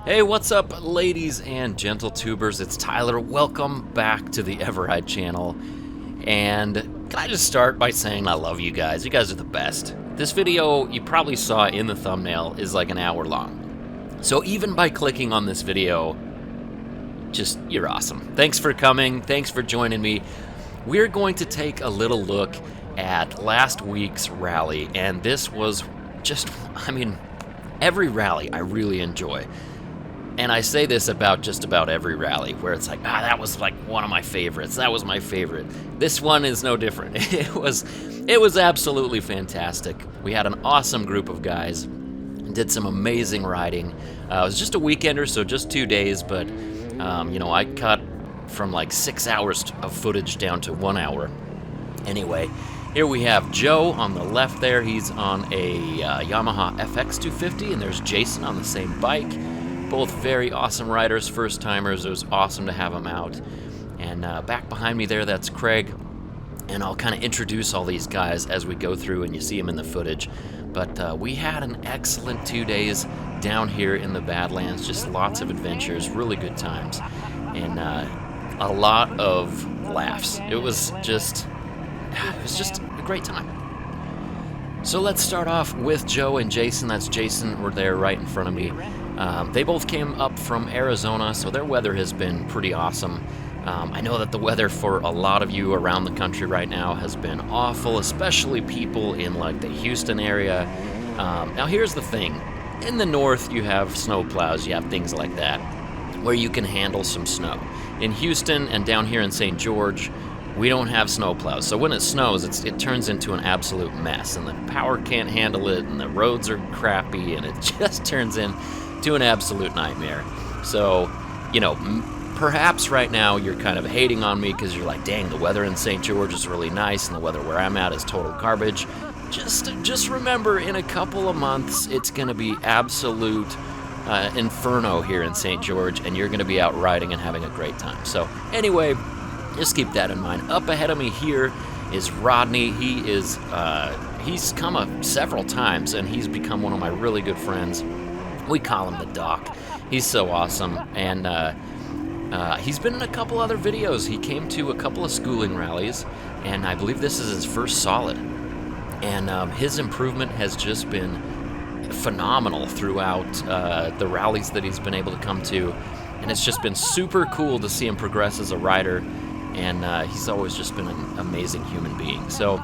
Hey, what's up, ladies and gentle tubers? It's Tyler. Welcome back to the Everride channel. And can I just start by saying I love you guys. You guys are the best. This video, you probably saw in the thumbnail, is like an hour long. So even by clicking on this video, just, you're awesome. Thanks for coming. Thanks for joining me. We're going to take a little look at last week's rally. And this was just, every rally I really enjoy. And I say this about just about every rally, where it's like, that was like one of my favorites. That was my favorite. This one is no different. It was absolutely fantastic. We had an awesome group of guys, did some amazing riding. It was just a weekender, so just 2 days, but I cut from like 6 hours of footage down to 1 hour. Anyway, here we have Joe on the left there. He's on a Yamaha FX250, and there's Jason on the same bike. Both very awesome riders, first-timers. It was awesome to have them out. And back behind me there, that's Craig. And I'll kind of introduce all these guys as we go through, and you see them in the footage. But we had an excellent 2 days down here in the Badlands. Just lots of adventures, really good times, and a lot of laughs. It was just a great time. So let's start off with Joe and Jason. That's Jason, we're there right in front of me. They both came up from Arizona, so their weather has been pretty awesome. I know that the weather for a lot of you around the country right now has been awful, especially people in like the Houston area. Now here's the thing. In the north you have snow plows, you have things like that, where you can handle some snow. In Houston and down here in St. George, we don't have snow plows, so when it snows, it turns into an absolute mess, and the power can't handle it, and the roads are crappy, and it just turns into an absolute nightmare. So, perhaps right now you're kind of hating on me because you're like, dang, the weather in St. George is really nice, and the weather where I'm at is total garbage. Just remember, in a couple of months, it's going to be absolute inferno here in St. George, and you're going to be out riding and having a great time. So, anyway, just keep that in mind. Up ahead of me here is Rodney. He's come up several times, and he's become one of my really good friends. We call him the Doc. He's so awesome, and he's been in a couple other videos. He came to a couple of schooling rallies, and I believe this is his first solid. And his improvement has just been phenomenal throughout the rallies that he's been able to come to, and it's just been super cool to see him progress as a rider. And he's always just been an amazing human being. So,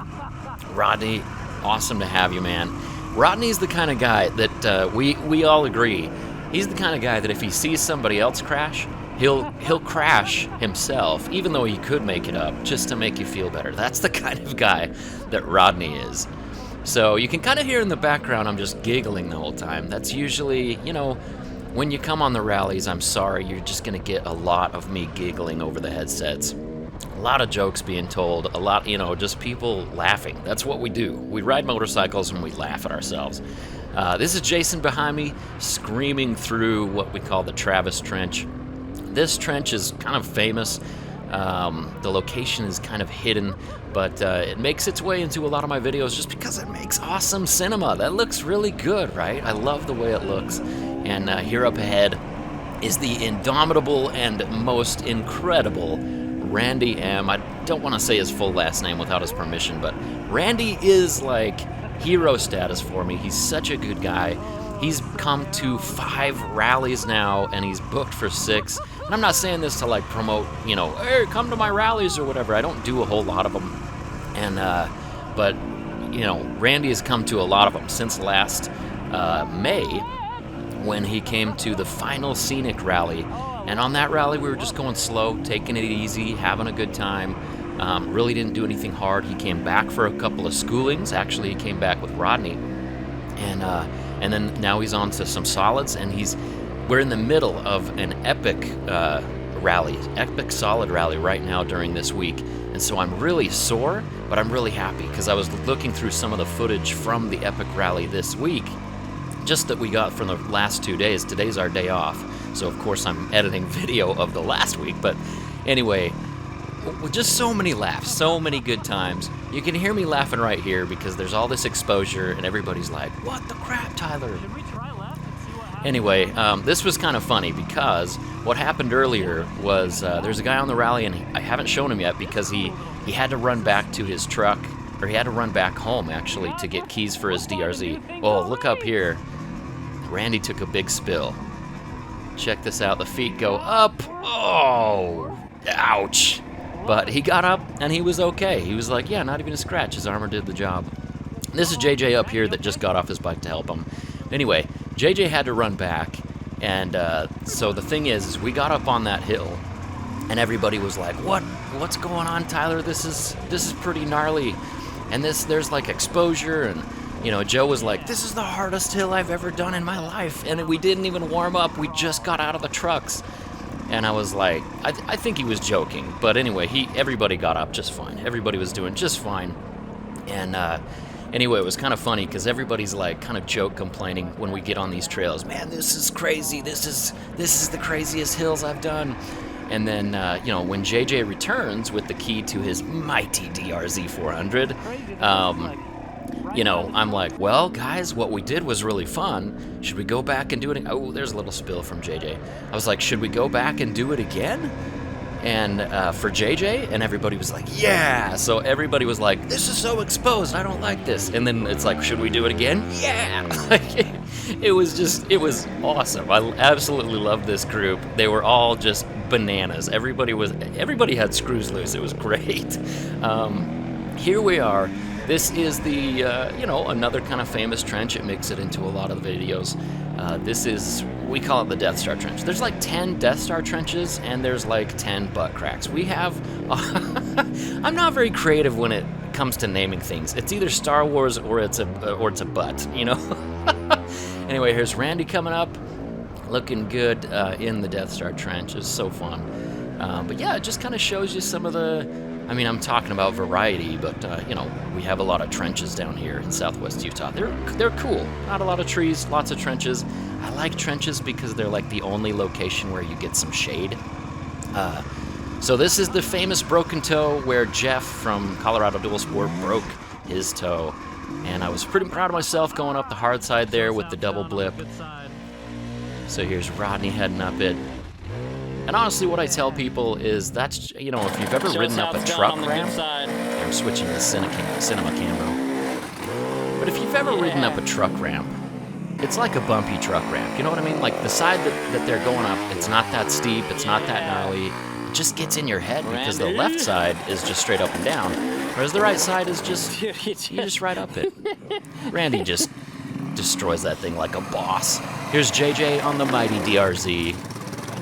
Rodney, awesome to have you, man. Rodney's the kind of guy that we all agree. He's the kind of guy that if he sees somebody else crash, he'll crash himself, even though he could make it up, just to make you feel better. That's the kind of guy that Rodney is. So you can kind of hear in the background I'm just giggling the whole time. That's usually, when you come on the rallies, I'm sorry, you're just going to get a lot of me giggling over the headsets. A lot of jokes being told, a lot, just people laughing. That's what we do. We ride motorcycles and we laugh at ourselves. This is Jason behind me, screaming through what we call the Travis Trench. This trench is kind of famous. The location is kind of hidden, but it makes its way into a lot of my videos just because it makes awesome cinema. That looks really good, right? I love the way it looks. And here up ahead is the indomitable and most incredible Randy M. I don't want to say his full last name without his permission, but Randy is like hero status for me. He's such a good guy. He's come to 5 rallies now, and he's booked for 6. And I'm not saying this to like promote, hey, come to my rallies or whatever. I don't do a whole lot of them. And, but, Randy has come to a lot of them since last May, when he came to the final scenic rally. And on that rally, we were just going slow, taking it easy, having a good time. Really didn't do anything hard. He came back for a couple of schoolings. Actually, he came back with Rodney. And then now he's on to some solids, and we're in the middle of an epic rally, epic solid rally right now during this week. And so I'm really sore, but I'm really happy because I was looking through some of the footage from the epic rally this week, just that we got from the last 2 days. Today's our day off, so of course I'm editing video of the last week. But anyway, just so many laughs, so many good times. You can hear me laughing right here because there's all this exposure and everybody's like, what the crap, Tyler? Anyway, this was kind of funny because what happened earlier was there's a guy on the rally, and I haven't shown him yet because he had to run back to his truck, or he had to run back home, actually, to get keys for his DRZ. Oh, look up here. Randy took a big spill. Check this out. The feet go up. Oh, ouch. But he got up, and he was okay. He was like, yeah, not even a scratch. His armor did the job. This is JJ up here that just got off his bike to help him. Anyway, JJ had to run back, and so the thing is we got up on that hill, and everybody was like, what's going on, Tyler? This is pretty gnarly, and there's like exposure, and you know, Joe was like, this is the hardest hill I've ever done in my life, and we didn't even warm up. We just got out of the trucks. And I was like, I think he was joking, but anyway, everybody got up just fine. Everybody was doing just fine, and anyway, it was kind of funny because everybody's like kind of joke complaining when we get on these trails. Man, this is crazy. This is the craziest hills I've done. And then you know, when JJ returns with the key to his mighty DRZ400, you know, I'm like, well, guys, what we did was really fun. Should we go back and do it? Oh, there's a little spill from JJ. I was like, should we go back and do it again? And for JJ, and everybody was like, yeah. So everybody was like, this is so exposed. I don't like this. And then it's like, should we do it again? Yeah. It was awesome. I absolutely loved this group. They were all just bananas. Everybody had screws loose. It was great. Here we are. This is the, you know, another kind of famous trench. It makes it into a lot of the videos. This is, we call it the Death Star Trench. There's like 10 Death Star trenches, and there's like 10 butt cracks. We have, I'm not very creative when it comes to naming things. It's either Star Wars or it's a butt, you know? Anyway, here's Randy coming up, looking good in the Death Star Trench. It's so fun. But yeah, it just kind of shows you some of the, I mean, I'm talking about variety, but you know, we have a lot of trenches down here in Southwest Utah. They're cool. Not a lot of trees, lots of trenches. I like trenches because they're like the only location where you get some shade. So this is the famous broken toe where Jeff from Colorado Dual Sport broke his toe, and I was pretty proud of myself going up the hard side there with the double blip. So here's Rodney heading up it. And honestly, what I tell people is that's, you know, if you've ever ridden up a truck ramp, I'm switching to the cinema camera, but if you've ever ridden up a truck ramp, it's like a bumpy truck ramp, you know what I mean? Like the side that they're going up, it's not that steep, it's not that gnarly, it just gets in your head because the left side is just straight up and down, whereas the right side is just, you just ride up it. Randy just destroys that thing like a boss. Here's JJ on the mighty DRZ.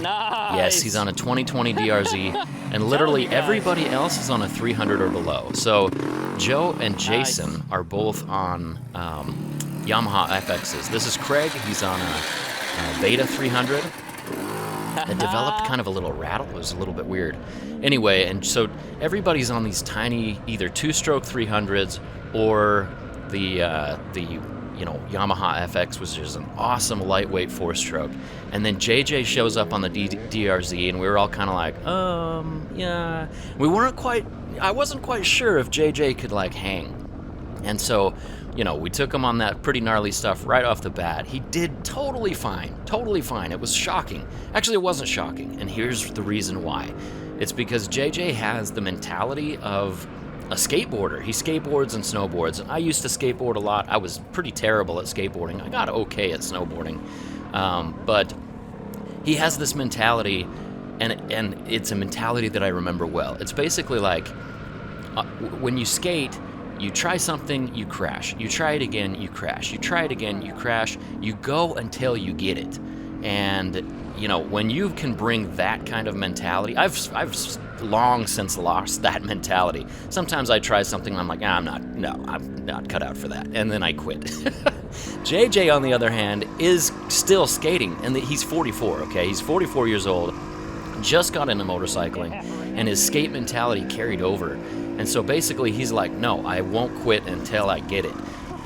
Nice. Yes, he's on a 2020 DRZ, and literally everybody else is on a 300 or below. So Joe and Jason are both on Yamaha FXs. This is Craig. He's on a Beta 300. It developed kind of a little rattle. It was a little bit weird. Anyway, and so everybody's on these tiny either two-stroke 300s or the you know, Yamaha FX, was just an awesome lightweight four-stroke. And then JJ shows up on the DRZ, and we were all kind of like, yeah. I wasn't quite sure if JJ could, like, hang. And so, you know, we took him on that pretty gnarly stuff right off the bat. He did totally fine, totally fine. It was shocking. Actually, it wasn't shocking, and here's the reason why. It's because JJ has the mentality of a skateboarder. He skateboards and snowboards, and I used to skateboard a lot. I was pretty terrible at skateboarding. I got okay at snowboarding, but he has this mentality, and it's a mentality that I remember well. It's basically like when you skate, you try something, you crash. You try it again, you crash. You try it again, you crash. You go until you get it. And you know, when you can bring that kind of mentality, I've long since lost that mentality. Sometimes I try something and I'm like, I'm not cut out for that, and then I quit. JJ, on the other hand, is still skating, and he's 44, okay? He's 44 years old, just got into motorcycling, and his skate mentality carried over. And so basically he's like, no, I won't quit until I get it.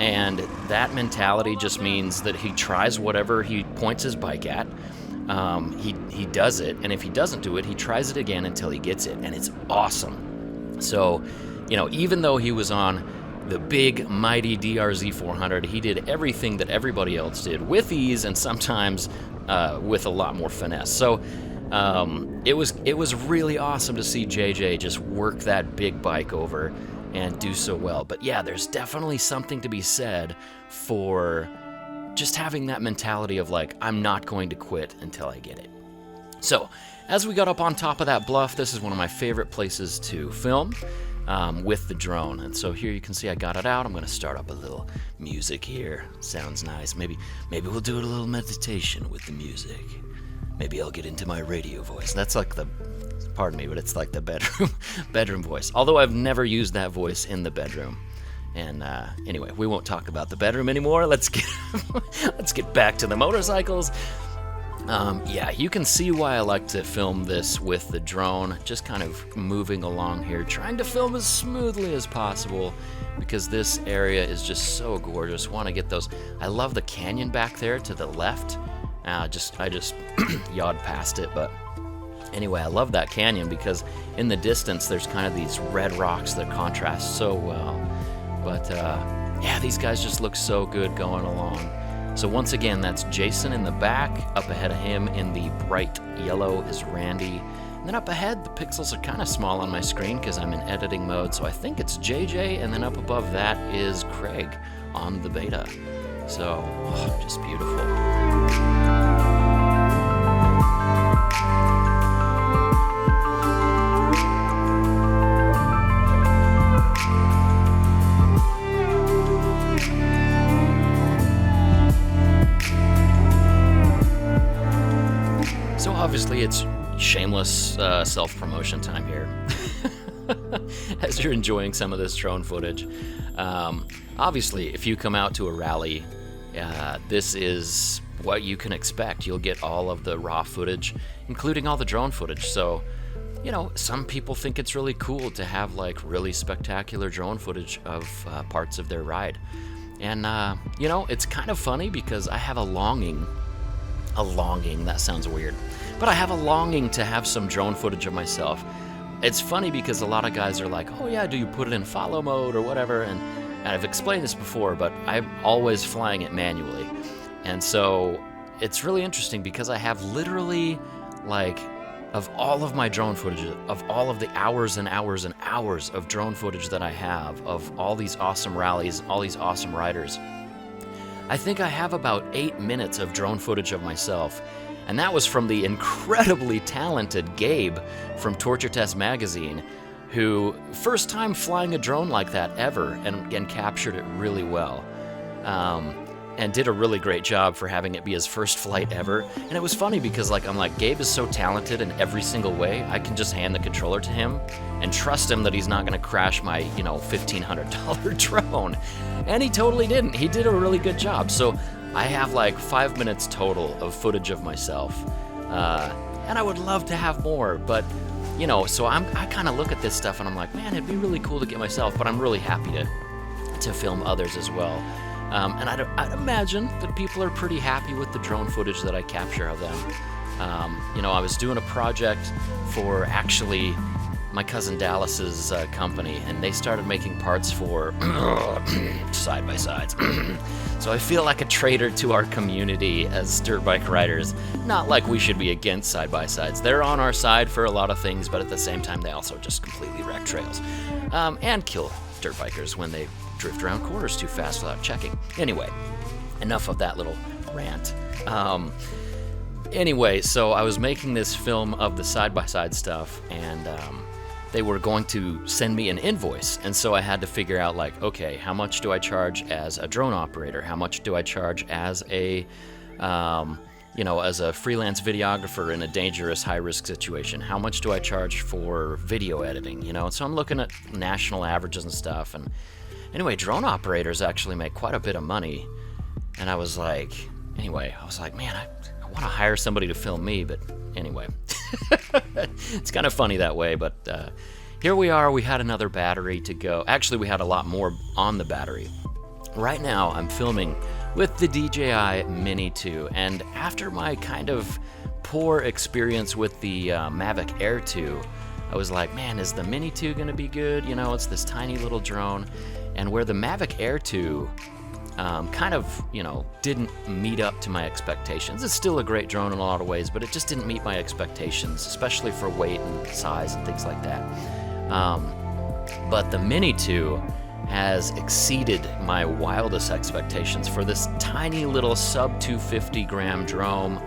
And that mentality just means that he tries whatever he points his bike at. He does it, and if he doesn't do it, he tries it again until he gets it, and it's awesome. So, you know, even though he was on the big mighty DRZ400. He did everything that everybody else did with ease, and sometimes with a lot more finesse. So it was really awesome to see JJ just work that big bike over and do so well. But yeah, there's definitely something to be said for just having that mentality of like, I'm not going to quit until I get it. So as we got up on top of that bluff, this is one of my favorite places to film with the drone. And so here you can see I got it out. I'm going to start up a little music here. Sounds nice. Maybe we'll do a little meditation with the music. Maybe I'll get into my radio voice. That's like the, pardon me, but it's like the bedroom voice. Although I've never used that voice in the bedroom. And anyway, we won't talk about the bedroom anymore. Let's get back to the motorcycles. Yeah, you can see why I like to film this with the drone, just kind of moving along here, trying to film as smoothly as possible, because this area is just so gorgeous. Want to get those. I love the canyon back there to the left. I just yawed past it, but anyway, I love that canyon because in the distance there's kind of these red rocks that contrast so well. But yeah, these guys just look so good going along. So once again, that's Jason in the back. Up ahead of him in the bright yellow is Randy. And then up ahead, the pixels are kind of small on my screen because I'm in editing mode, so I think it's JJ, and then up above that is Craig on the beta. So, oh, just beautiful. Obviously, it's shameless self-promotion time here as you're enjoying some of this drone footage. Obviously, if you come out to a rally, this is what you can expect. You'll get all of the raw footage, including all the drone footage. So, you know, some people think it's really cool to have like really spectacular drone footage of parts of their ride. And, you know, it's kind of funny because I have a longing, that sounds weird. But I have a longing to have some drone footage of myself. It's funny because a lot of guys are like, oh yeah, do you put it in follow mode or whatever? And I've explained this before, but I'm always flying it manually. And so it's really interesting because I have literally, like, of all of my drone footage, of all of the hours and hours and hours of drone footage that I have, of all these awesome rallies, all these awesome riders, I think I have about 8 minutes of drone footage of myself. And that was from the incredibly talented Gabe from Torture Test Magazine, who first time flying a drone like that ever and captured it really well. And did a really great job for having it be his first flight ever. And it was funny because I'm like, Gabe is so talented in every single way, I can just hand the controller to him and trust him that he's not gonna crash my, you know, $1,500 drone. And he totally didn't. He did a really good job. So I have like 5 minutes total of footage of myself. And I would love to have more, but you know, so I kind of look at this stuff and I'm like, man, it'd be really cool to get myself, but I'm really happy to film others as well. And I'd imagine that people are pretty happy with the drone footage that I capture of them. You know, I was doing a project for actually my cousin Dallas's company, and they started making parts for side-by-sides. So I feel like a traitor to our community as dirt bike riders. Not like we should be against side-by-sides. They're on our side for a lot of things, but at the same time, they also just completely wreck trails and kill dirt bikers when they drift around corners too fast without checking. Anyway, enough of that little rant. Anyway, so I was making this film of the side-by-side stuff, and they were going to send me an invoice, and so I had to figure out, like, okay, how much do I charge as a drone operator? How much do I charge as a, you know, as a freelance videographer in a dangerous, high-risk situation? How much do I charge for video editing? You know, and so I'm looking at national averages and stuff, and anyway, drone operators actually make quite a bit of money, and I was like, man, I want to hire somebody to film me, but anyway. It's kind of funny that way, but here we are. We had another battery to go. Actually, we had a lot more on the battery. Right now, I'm filming with the DJI Mini 2, and after my kind of poor experience with the Mavic Air 2, I was like, man, is the Mini 2 going to be good? You know, it's this tiny little drone. and where the Mavic Air 2 kind of, didn't meet up to my expectations. It's still a great drone in a lot of ways, but it just didn't meet my expectations, especially for weight and size and things like that. But the Mini 2 has exceeded my wildest expectations for this tiny little sub 250 gram drone.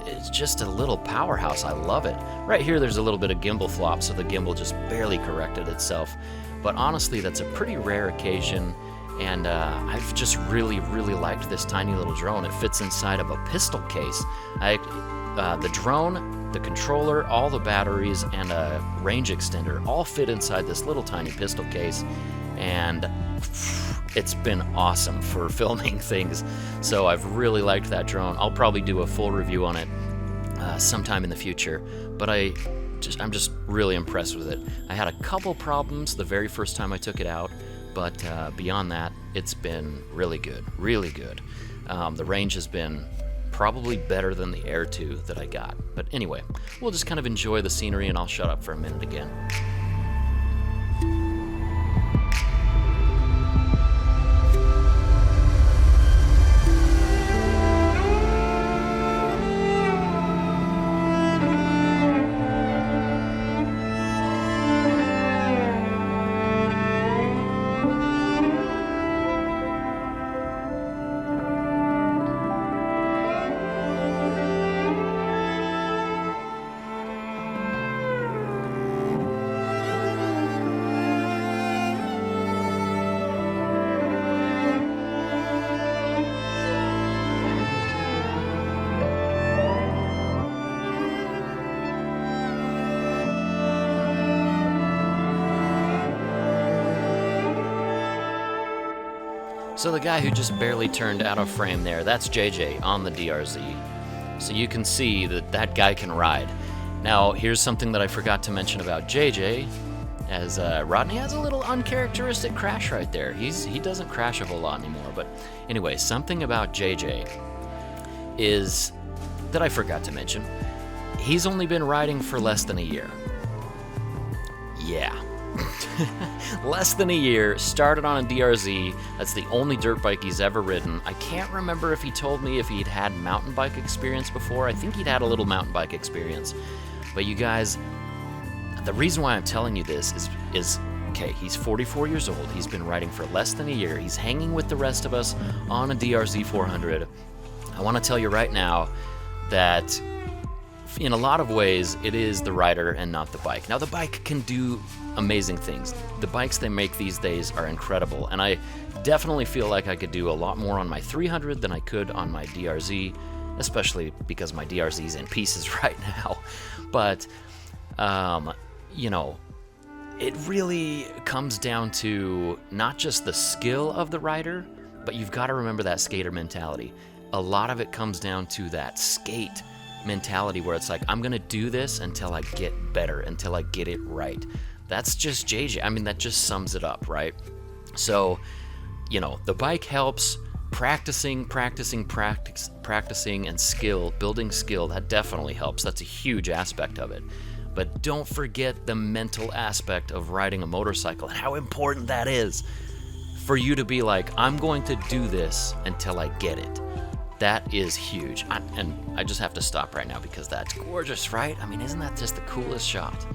It's just a little powerhouse. I love it. Right here there's a little bit of gimbal flop, so the gimbal just barely corrected itself. But honestly, that's a pretty rare occasion, and I've just really liked this tiny little drone. It fits inside of a pistol case. The drone, the controller, all the batteries, and a range extender all fit inside this little tiny pistol case, and it's been awesome for filming things. So I've really liked that drone. I'll probably do a full review on it sometime in the future, but I'm just really impressed with it. I had a couple problems the very first time I took it out, but beyond that, it's been really good, really good. The range has been probably better than the Air 2 that I got. But anyway, we'll just kind of enjoy the scenery, and I'll shut up for a minute again. So the guy who just barely turned out of frame there, that's JJ on the DRZ. So you can see that that guy can ride. Now, here's something that I forgot to mention about JJ, as Rodney has a little uncharacteristic crash right there. He doesn't crash a whole lot anymore, but anyway, something about JJ is that I forgot to mention. He's only been riding for less than a year. Yeah. Less than a year, started on a DRZ. That's the only dirt bike he's ever ridden. I can't remember if he told me if he'd had mountain bike experience before. I think he'd had a little mountain bike experience. But you guys, the reason why I'm telling you this is okay, he's 44 years old. He's been riding for less than a year. He's hanging with the rest of us on a DRZ400. I want to tell you right now that in a lot of ways, it is the rider and not the bike. Now, the bike can do amazing things. The bikes they make these days are incredible, and I definitely feel like I could do a lot more on my 300 than I could on my DRZ, especially because my DRZ is in pieces right now. But, it really comes down to not just the skill of the rider, but you've got to remember that skater mentality. A lot of it comes down to that skate mentality where it's like, I'm gonna do this until I get better, until I get it right. That's just JJ. I mean, that just sums it up, right? So, the bike helps. Practicing and skill, building skill, that definitely helps. That's a huge aspect of it. But don't forget the mental aspect of riding a motorcycle and how important that is for you to be like, I'm going to do this until I get it. That is huge. And I just have to stop right now because that's gorgeous, right? I mean, isn't that just the coolest shot?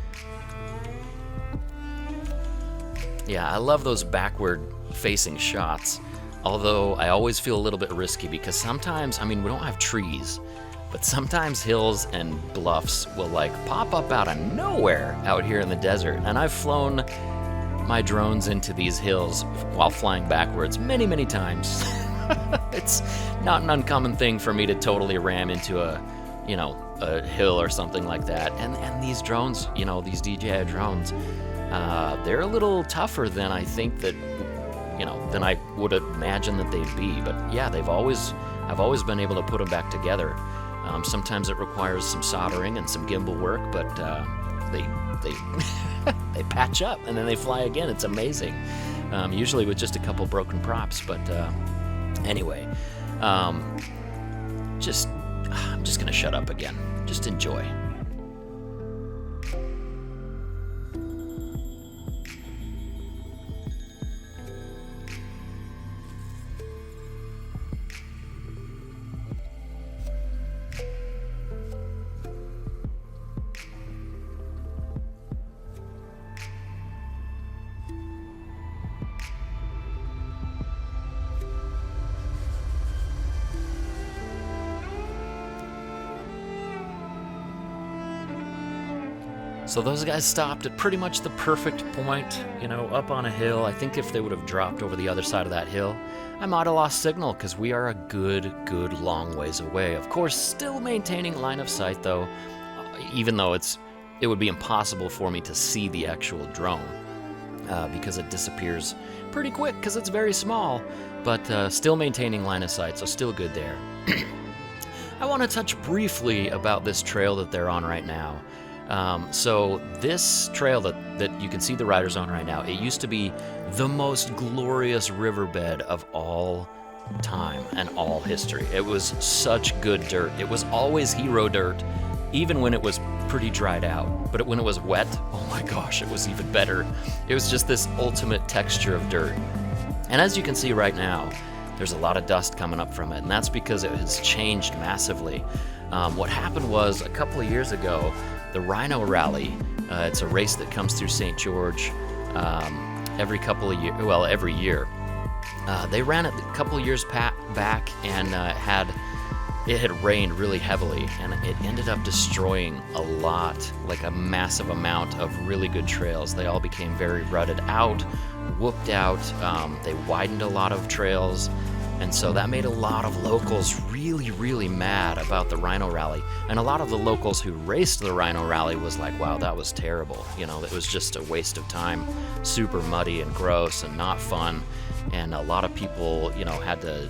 Yeah, I love those backward-facing shots, although I always feel a little bit risky because sometimes, we don't have trees, but sometimes hills and bluffs will, pop up out of nowhere out here in the desert, and I've flown my drones into these hills while flying backwards many, many times. It's not an uncommon thing for me to totally ram into a hill or something like that. And these drones, these DJI drones, they're a little tougher than I think that, than I would imagine that they'd be. But yeah, I've always been able to put them back together. Sometimes it requires some soldering and some gimbal work, but they they patch up and then they fly again. It's amazing. Usually with just a couple broken props, but anyway, I'm just gonna shut up again. Just enjoy. So those guys stopped at pretty much the perfect point, you know, up on a hill. I think if they would have dropped over the other side of that hill, I might have lost signal because we are a good long ways away. Of course, still maintaining line of sight though, even though it would be impossible for me to see the actual drone because it disappears pretty quick because it's very small, but still maintaining line of sight, so still good there. I want to touch briefly about this trail that they're on right now. So this trail that you can see the riders on right now, it used to be the most glorious riverbed of all time and all history. It was such good dirt. It was always hero dirt, even when it was pretty dried out. But when it was wet, oh my gosh, it was even better. It was just this ultimate texture of dirt. And as you can see right now, there's a lot of dust coming up from it, and that's because it has changed massively. What happened was a couple of years ago, the Rhino Rally, it's a race that comes through St. George every year. They ran it a couple of years back, and it had rained really heavily, and it ended up destroying a lot, like a massive amount of really good trails. They all became very rutted out, whooped out. They widened a lot of trails. And so that made a lot of locals really mad about the Rhino Rally. And a lot of the locals who raced the Rhino Rally was like, wow, that was terrible. You know, it was just a waste of time, super muddy and gross and not fun. And a lot of people, you know, had to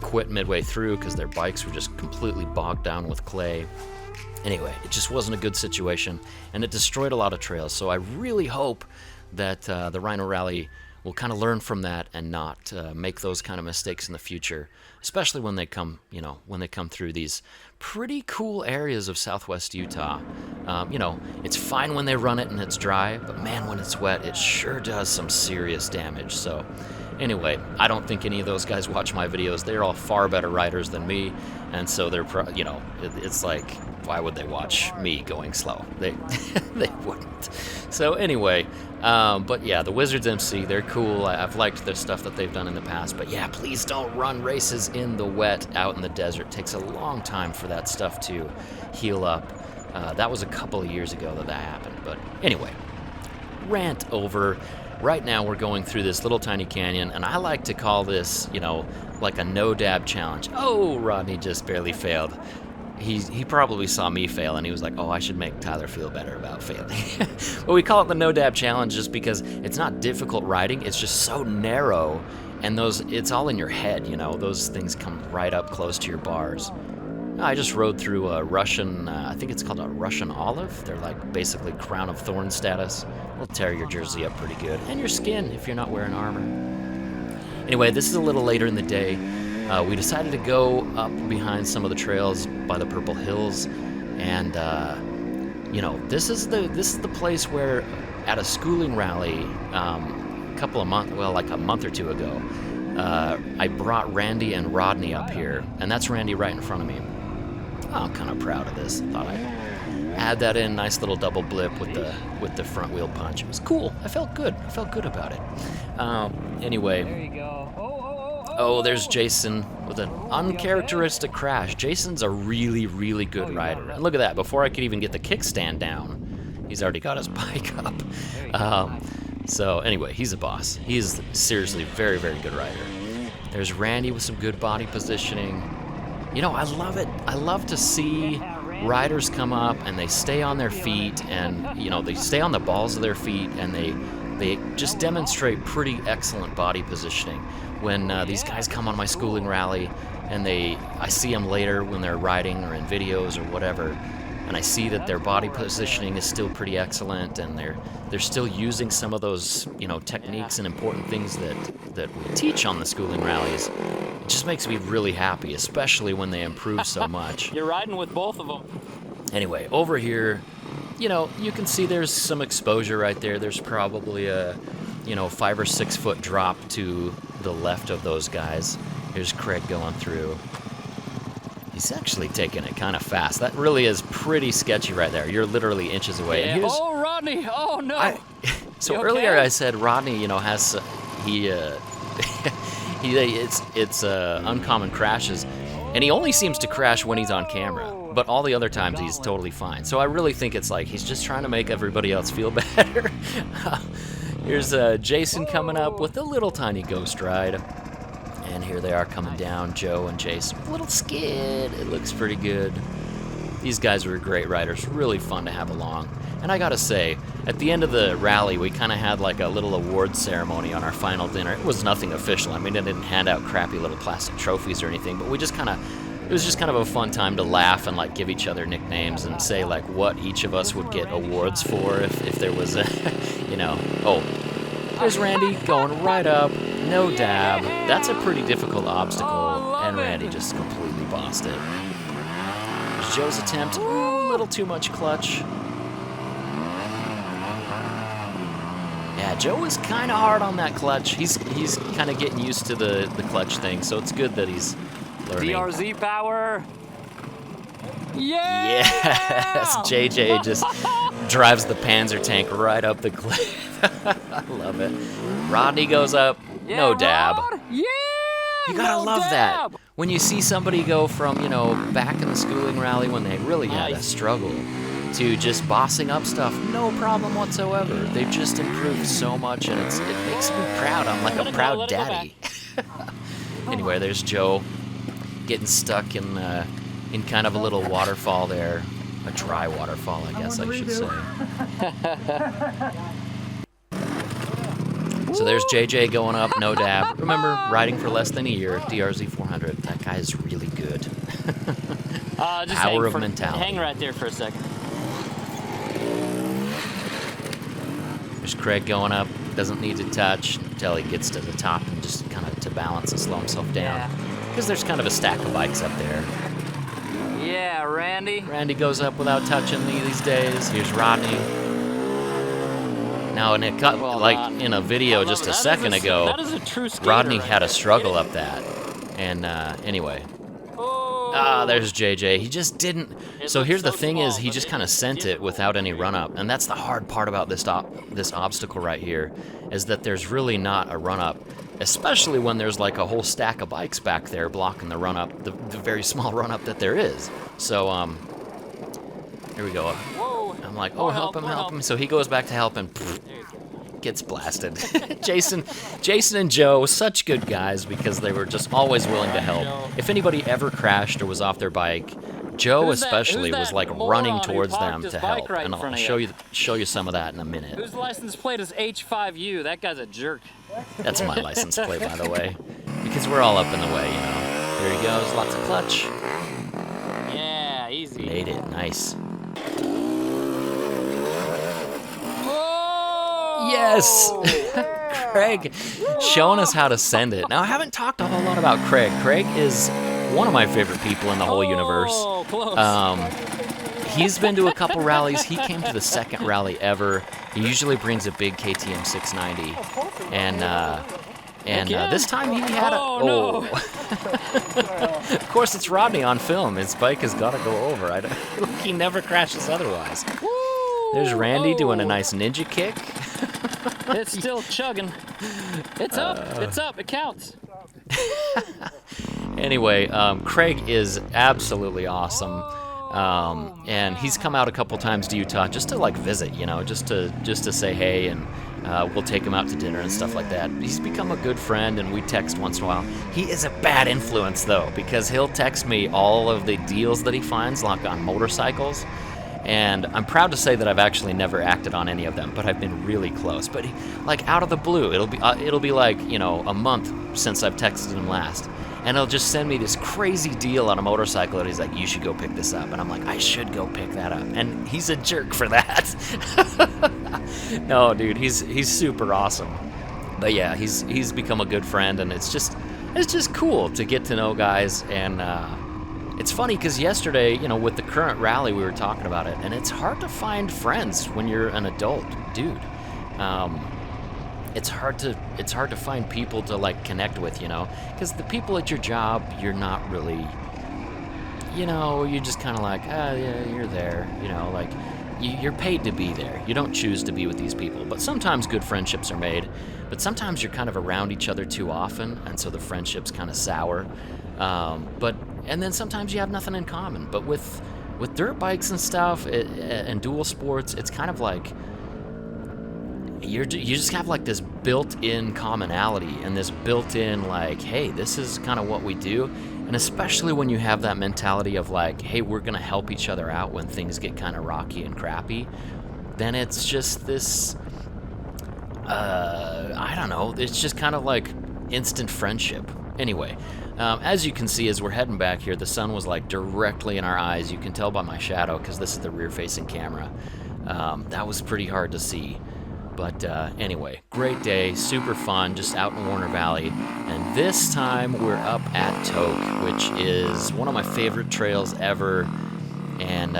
quit midway through because their bikes were just completely bogged down with clay. Anyway, it just wasn't a good situation, and it destroyed a lot of trails. So I really hope that the Rhino Rally will kind of learn from that and not make those kind of mistakes in the future, especially when they come, you know, when they come through these pretty cool areas of southwest Utah. You know, it's fine when they run it and it's dry, but man, when it's wet, it sure does some serious damage. So anyway, I don't think any of those guys watch my videos. They're all far better riders than me, and so they're, you know, it's like, why would they watch me going slow? They they wouldn't. So anyway, but yeah, the Wizards MC, they're cool. I've liked the stuff that they've done in the past, but yeah, please don't run races in the wet out in the desert. It takes a long time for that stuff to heal up. That was a couple of years ago that happened, but anyway, rant over. Right now we're going through this little tiny canyon, and I like to call this, you know, like a no-dab challenge. Oh, Rodney just barely failed. He probably saw me fail, and he was like, oh, I should make Tyler feel better about failing. But we call it the no-dab challenge just because it's not difficult riding. It's just so narrow, and it's all in your head, you know. Those things come right up close to your bars. I just rode through a Russian, I think it's called a Russian olive. They're like basically crown of thorns status. It'll tear your jersey up pretty good, and your skin if you're not wearing armor. Anyway, this is a little later in the day. We decided to go up behind some of the trails by the Purple Hills, and you know, this is the place where at a schooling rally like a month or two ago, I brought Randy and Rodney up here, and that's Randy right in front of me. Oh, I'm kind of proud of this. Thought I'd add that in, nice little double blip with the front wheel punch. It was cool. I felt good. I felt good about it. Anyway. There you go. Oh, there's Jason with an uncharacteristic crash. Jason's a really good rider. And look at that. Before I could even get the kickstand down, he's already got his bike up. So anyway, he's a boss. He's seriously very good rider. There's Randy with some good body positioning. You know, I love it. I love to see riders come up and they stay on their feet, and you know, they stay on the balls of their feet, and they just demonstrate pretty excellent body positioning. When these guys come on my schooling rally, and I see them later when they're riding or in videos or whatever, and I see that their body positioning is still pretty excellent, and they're still using some of those, you know, techniques and important things that we teach on the schooling rallies. It just makes me really happy, especially when they improve so much. You're riding with both of them. Anyway, over here, you know, you can see there's some exposure right there. There's probably a, you know, 5 or 6 foot drop to the left of those guys. Here's Craig going through. He's actually taking it kind of fast. That really is pretty sketchy right there. You're literally inches away. Yeah. And Oh, Rodney! Oh no! So You okay? earlier I said Rodney, you know, has it's uncommon crashes. And he only seems to crash when he's on camera, but all the other times he's totally fine. So I really think it's like he's just trying to make everybody else feel better. Here's Jason coming up with a little tiny ghost ride. And here they are coming down, Joe and Jason with a little skid. It looks pretty good. These guys were great riders, really fun to have along. And I gotta say, at the end of the rally, we kind of had like a little award ceremony on our final dinner. It was nothing official. I mean, I didn't hand out crappy little plastic trophies or anything, but we just kind of, it was just kind of a fun time to laugh and like give each other nicknames and say like what each of us would get awards for if there was a, you know, oh, there's Randy going right up, no dab. That's a pretty difficult obstacle, and Randy just completely bossed it. There's Joe's attempt, ooh, a little too much clutch. Yeah, Joe is kind of hard on that clutch. He's kind of getting used to the clutch thing, so it's good that he's learning. DRZ power. Yeah. Yes, JJ just drives the Panzer tank right up the cliff. I love it. Rodney goes up, Yeah, no dab. Rod. Yeah. You gotta no love dab. that. When you see somebody go from, you know, back in the schooling rally when they really had a Nice. struggle to just bossing up stuff, no problem whatsoever. They've just improved so much, and it makes me proud. I'm like Let a it go, proud let it go daddy. Anyway, there's Joe getting stuck in kind of a little waterfall there, a dry waterfall, I guess I should say. So there's JJ going up, no dab. Remember, riding for less than a year, DRZ400. That guy is really good. Just Power of mentality. Hang right there for a second. There's Craig going up, doesn't need to touch until he gets to the top and just kind of to balance and slow himself down. Because there's kind of a stack of bikes up there. Yeah, Randy. Randy goes up without touching these days. Here's Rodney. Now, and it cut Well like done. in a video just a second ago. That is a true skater Rodney right had a there. struggle Get up that. And anyway. Oh. There's JJ. He just didn't. It So looks here's the so thing small, is, he but just it kind of is sent it without any difficult. run up. And that's the hard part about this obstacle right here, is that there's really not a run up. Especially when there's like a whole stack of bikes back there blocking the run up, the very small run up that there is. So, here we go. Whoa. I'm like, oh, help him. So he goes back to help and gets blasted. Jason and Joe, such good guys because they were just always willing to help. Joe. If anybody ever crashed or was off their bike, Joe Who's that- especially who's was that like moron running who towards parked them his to bike help, right in and I'll front of show you? you some of that in a minute. Whose license plate is H5U? That guy's a jerk. That's my license plate, by the way, because we're all up in the way, you know. Here he goes, lots of clutch. Yeah, easy. Made it, nice. Whoa! Yes! Craig showing us how to send it. Now, I haven't talked a whole lot about Craig. Craig is one of my favorite people in the whole universe. Oh, close. He's been to a couple rallies. He came to the second rally ever. He usually brings a big KTM 690. And this time he had a... Oh, no. Of course, it's Rodney on film. His bike has got to go over. He never crashes otherwise. There's Randy doing a nice ninja kick. It's still chugging. It's up. It's up. It counts. Anyway, Craig is absolutely awesome. And he's come out a couple times to Utah just to like visit, you know, just to say hey, and we'll take him out to dinner and stuff like that. He's become a good friend, and we text once in a while. He is a bad influence though, because he'll text me all of the deals that he finds, like on motorcycles. And I'm proud to say that I've actually never acted on any of them, but I've been really close. But like out of the blue, it'll be like, you know, a month since I've texted him last, and he'll just send me this crazy deal on a motorcycle, and he's like, "You should go pick this up," and I'm like, "I should go pick that up," and he's a jerk for that. No, dude, he's super awesome. But yeah, he's become a good friend, and it's just cool to get to know guys. And it's funny because yesterday, you know, with the current rally, we were talking about it, and it's hard to find friends when you're an adult, dude. It's hard to find people to like connect with, you know, because the people at your job, you're not really, you know, you're just kind of like, yeah, you're there, you know, like you're paid to be there. You don't choose to be with these people, but sometimes good friendships are made, but sometimes you're kind of around each other too often, and so the friendships kind of sour. But and then sometimes you have nothing in common. But with dirt bikes and stuff, and dual sports, it's kind of like you just have like this built-in commonality and this built-in like, hey, this is kind of what we do. And especially when you have that mentality of like, hey, we're gonna help each other out when things get kind of rocky and crappy, then it's just this, I don't know, it's just kind of like instant friendship. Anyway, as you can see, as we're heading back here, the sun was like directly in our eyes. You can tell by my shadow because this is the rear-facing camera. That was pretty hard to see. But anyway, great day, super fun, just out in Warner Valley. And this time we're up at Toke, which is one of my favorite trails ever. And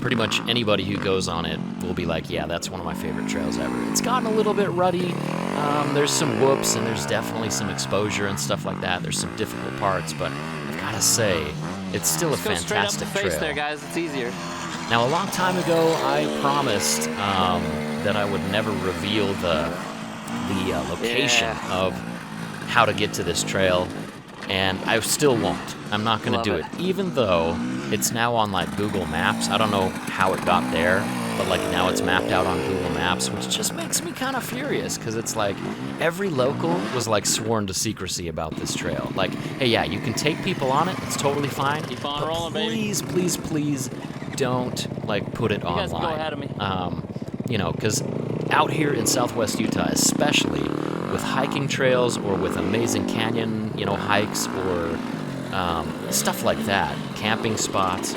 pretty much anybody who goes on it will be like, yeah, that's one of my favorite trails ever. It's gotten a little bit ruddy. There's some whoops and there's definitely some exposure and stuff like that. There's some difficult parts, but I've got to say, it's still a fantastic trail. Just go straight up the face there, guys. It's easier. Now, a long time ago, I promised that I would never reveal the location of how to get to this trail, and I still won't. I'm not going to do it, even though it's now on like Google Maps. I don't know how it got there, but like now it's mapped out on Google Maps, which just makes me kind of furious because it's like every local was like sworn to secrecy about this trail. Like, hey, yeah, you can take people on it. It's totally fine. Keep on but rolling, please, baby. please, please don't like put it online. You guys go ahead of me. You know, because out here in Southwest Utah, especially with hiking trails or with amazing canyon, you know, hikes or stuff like that, camping spots,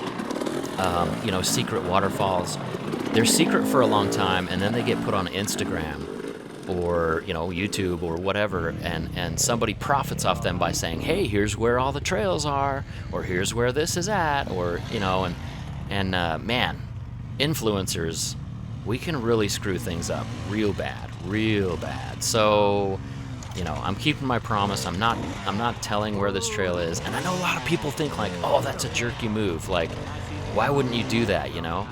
you know, secret waterfalls. They're secret for a long time, and then they get put on Instagram or, you know, YouTube or whatever, and somebody profits off them by saying, hey, here's where all the trails are, or here's where this is at, or, you know, and man, influencers, we can really screw things up real bad, real bad. So, you know, I'm keeping my promise. I'm not telling where this trail is. And I know a lot of people think like, oh, that's a jerky move. Like, why wouldn't you do that, you know?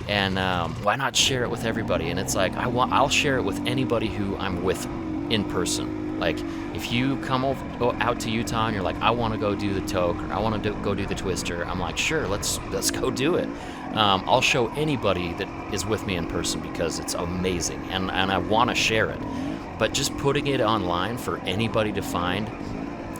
And why not share it with everybody? And it's like, I'll share it with anybody who I'm with in person. Like, if you come out to Utah and you're like, I want to go do the Toke, or I want to go do the Twister, I'm like, sure, let's go do it. I'll show anybody that is with me in person because it's amazing, and I want to share it. But just putting it online for anybody to find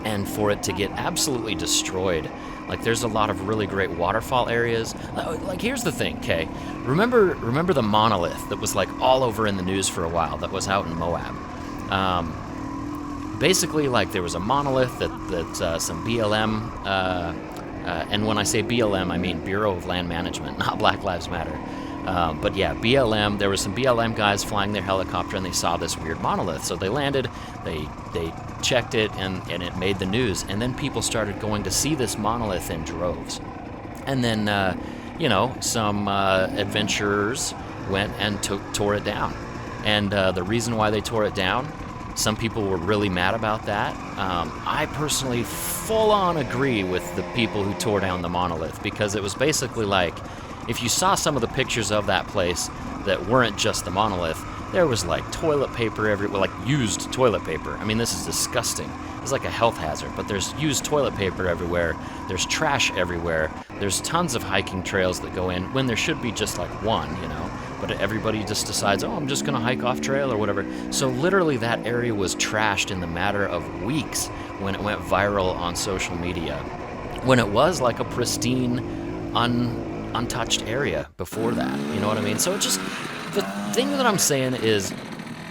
and for it to get absolutely destroyed. Like, there's a lot of really great waterfall areas. Like, here's the thing, okay? Remember the monolith that was like all over in the news for a while that was out in Moab? Basically, like, there was a monolith that some BLM, and when I say BLM, I mean Bureau of Land Management, not Black Lives Matter. But yeah, BLM, there were some BLM guys flying their helicopter and they saw this weird monolith. So they landed, they checked it, and it made the news. And then people started going to see this monolith in droves. And then, you know, some adventurers went and tore it down. And the reason why they tore it down, some people were really mad about that. I personally full-on agree with the people who tore down the monolith, because it was basically like, if you saw some of the pictures of that place that weren't just the monolith, there was like toilet paper everywhere, like used toilet paper. I mean, this is disgusting. It's like a health hazard, but there's used toilet paper everywhere. There's trash everywhere. There's tons of hiking trails that go in when there should be just like one, you know. But everybody just decides, oh, I'm just going to hike off trail or whatever. So literally that area was trashed in the matter of weeks when it went viral on social media, when it was like a pristine, untouched area before that. You know what I mean? So it just, the thing that I'm saying is,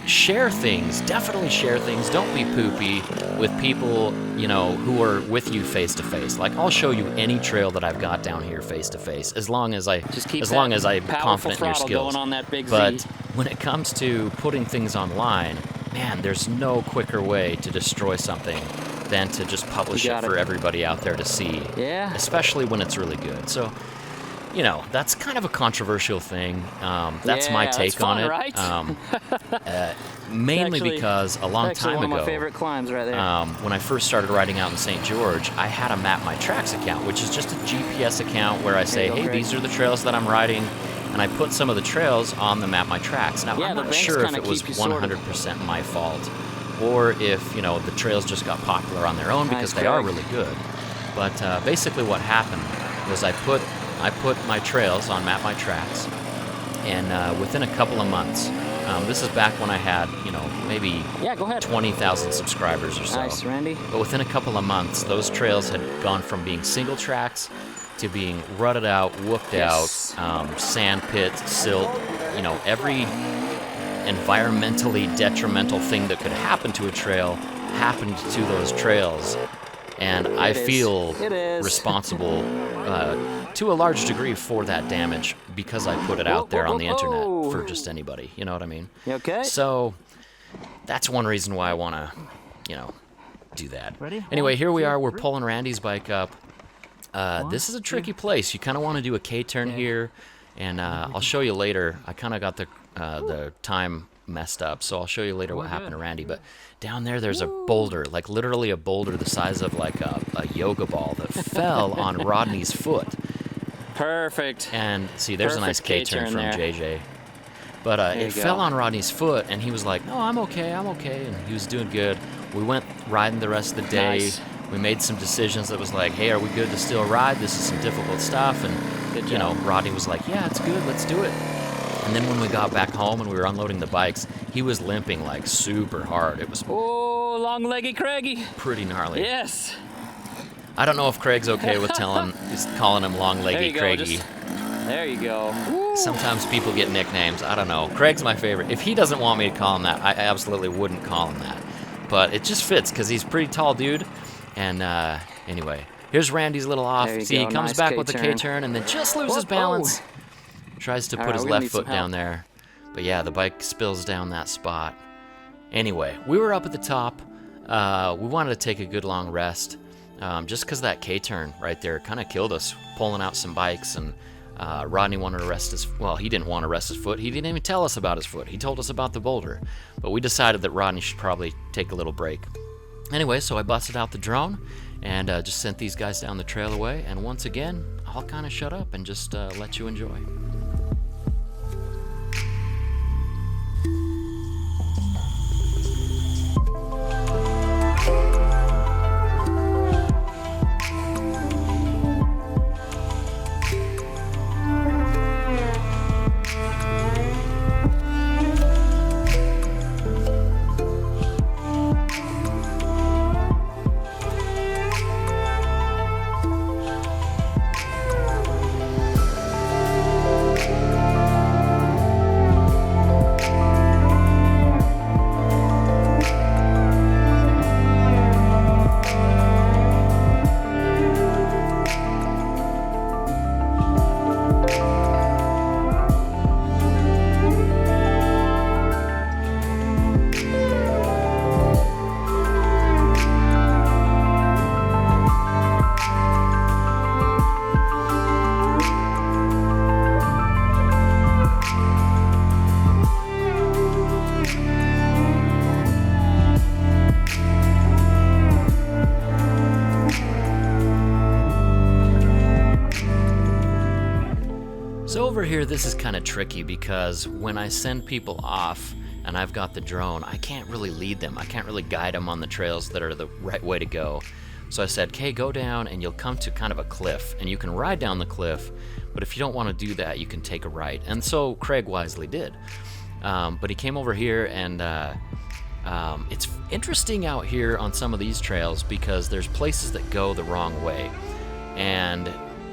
share things. Definitely share things. Don't be poopy with people, you know, who are with you face to face. Like, I'll show you any trail that I've got down here face to face, as long as I'm confident in your skills. Going on that big but Z. when it comes to putting things online, man, there's no quicker way to destroy something than to just publish it for everybody out there to see. Yeah. Especially when it's really good. So, you know, that's kind of a controversial thing. That's my take on it. Right? Mainly actually, because a long time one ago, of my favorite climbs right there. when I first started riding out in St. George, I had a Map My Tracks account, which is just a GPS account where I say, hey, these are the trails that I'm riding, and I put some of the trails on the Map My Tracks. Now, I'm not sure if it was 100% my fault, or if, you know, the trails just got popular on their own, because they are really good. But basically what happened was I put my trails on Map My Tracks, and within a couple of months, this is back when I had, you know, maybe 20,000 subscribers or so. Nice, Randy. But within a couple of months, those trails had gone from being single tracks to being rutted out, whooped out, sand pits, silt, you know, every environmentally detrimental thing that could happen to a trail happened to those trails. And I feel responsible to a large degree for that damage because I put it out there on the internet for just anybody. You know what I mean? You okay? So that's one reason why I want to, you know, do that. Anyway, here we are. We're pulling Randy's bike up. This is a tricky place. You kind of want to do a K-turn here, and I'll show you later. I kind of got the time messed up, so I'll show you later what happened to Randy. But down there's a boulder, like literally a boulder the size of like a yoga ball that fell on Rodney's foot. Perfect. And see, there's a nice K-turn from JJ. But it fell on Rodney's foot, and he was like, "No, I'm okay, and he was doing good. We went riding the rest of the day. Nice. We made some decisions that was like, hey, are we good to still ride? This is some difficult stuff. And, you know, Rodney was like, yeah, it's good, let's do it. And then when we got back home and we were unloading the bikes, he was limping like super hard. It was long-leggy Craigie. Pretty gnarly. Yes. I don't know if Craig's okay with calling him long-leggy Craigie. There you go. Woo. Sometimes people get nicknames. I don't know. Craig's my favorite. If he doesn't want me to call him that, I absolutely wouldn't call him that. But it just fits because he's a pretty tall dude. And anyway, here's Randy's little off. See, he comes back with the K-turn and then just loses balance. Tries to put his left foot down there. But yeah, the bike spills down that spot. Anyway, we were up at the top. We wanted to take a good long rest. Just because that K-turn right there kind of killed us, pulling out some bikes. And Rodney wanted to rest his, well, he didn't want to rest his foot. He didn't even tell us about his foot. He told us about the boulder. But we decided that Rodney should probably take a little break. Anyway, so I busted out the drone and just sent these guys down the trail away. And once again, I'll kind of shut up and just let you enjoy. So over here, this is kind of tricky because when I send people off and I've got the drone, I can't really lead them. I can't really guide them on the trails that are the right way to go. So I said, okay, go down and you'll come to kind of a cliff and you can ride down the cliff, but if you don't want to do that, you can take a right. And so Craig wisely did. But he came over here and it's interesting out here on some of these trails because there's places that go the wrong way.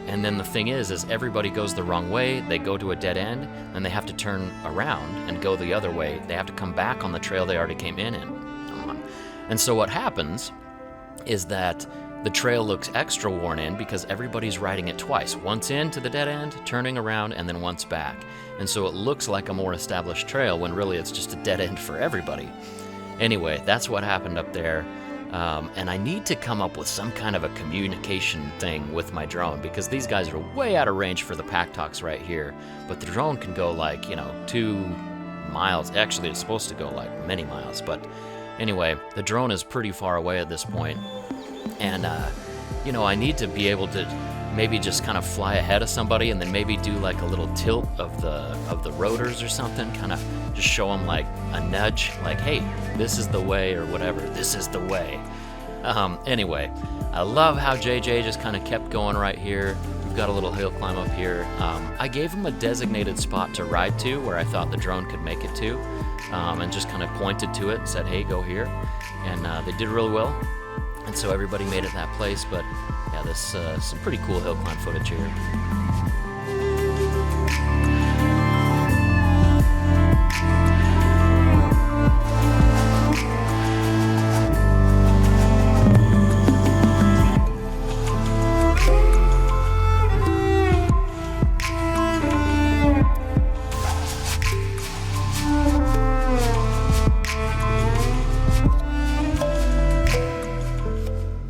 And then the thing is everybody goes the wrong way, they go to a dead end, and they have to turn around and go the other way. They have to come back on the trail they already came in on. And so what happens is that the trail looks extra worn in because everybody's riding it twice. Once into the dead end, turning around, and then once back. And so it looks like a more established trail when really it's just a dead end for everybody. Anyway, that's what happened up there. And I need to come up with some kind of a communication thing with my drone because these guys are way out of range for the pack talks right here. But the drone can go like, 2 miles. Actually, it's supposed to go like many miles. But anyway, the drone is pretty far away at this point. And, I need to be able to maybe just kind of fly ahead of somebody and then maybe do like a little tilt of the rotors or something, kind of just show them like a nudge, like, hey, this is the way or whatever, this is the way. Anyway, I love how JJ just kind of kept going right here. We've got a little hill climb up here. I gave him a designated spot to ride to where I thought the drone could make it to, and just kind of pointed to it and said, hey, go here. And they did really well. And so everybody made it that place. But yeah, this some pretty cool hill climb footage here.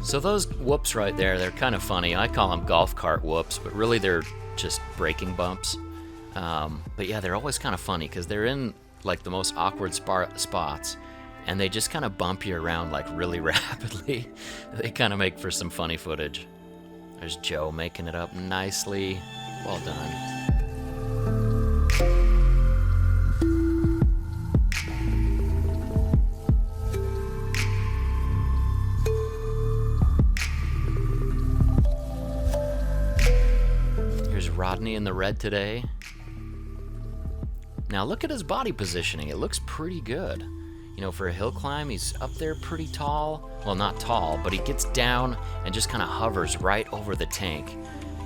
So those whoops right there, they're kind of funny. I call them golf cart whoops, but really they're just braking bumps. But yeah, they're always kind of funny because they're in like the most awkward spots, and they just kind of bump you around like really rapidly. They kind of make for some funny footage. There's Joe making it up nicely. Well done. Rodney in the red today. Now look at his body positioning. It looks pretty good. You know, for a hill climb, he's up there pretty tall. Well, not tall, but he gets down and just kind of hovers right over the tank.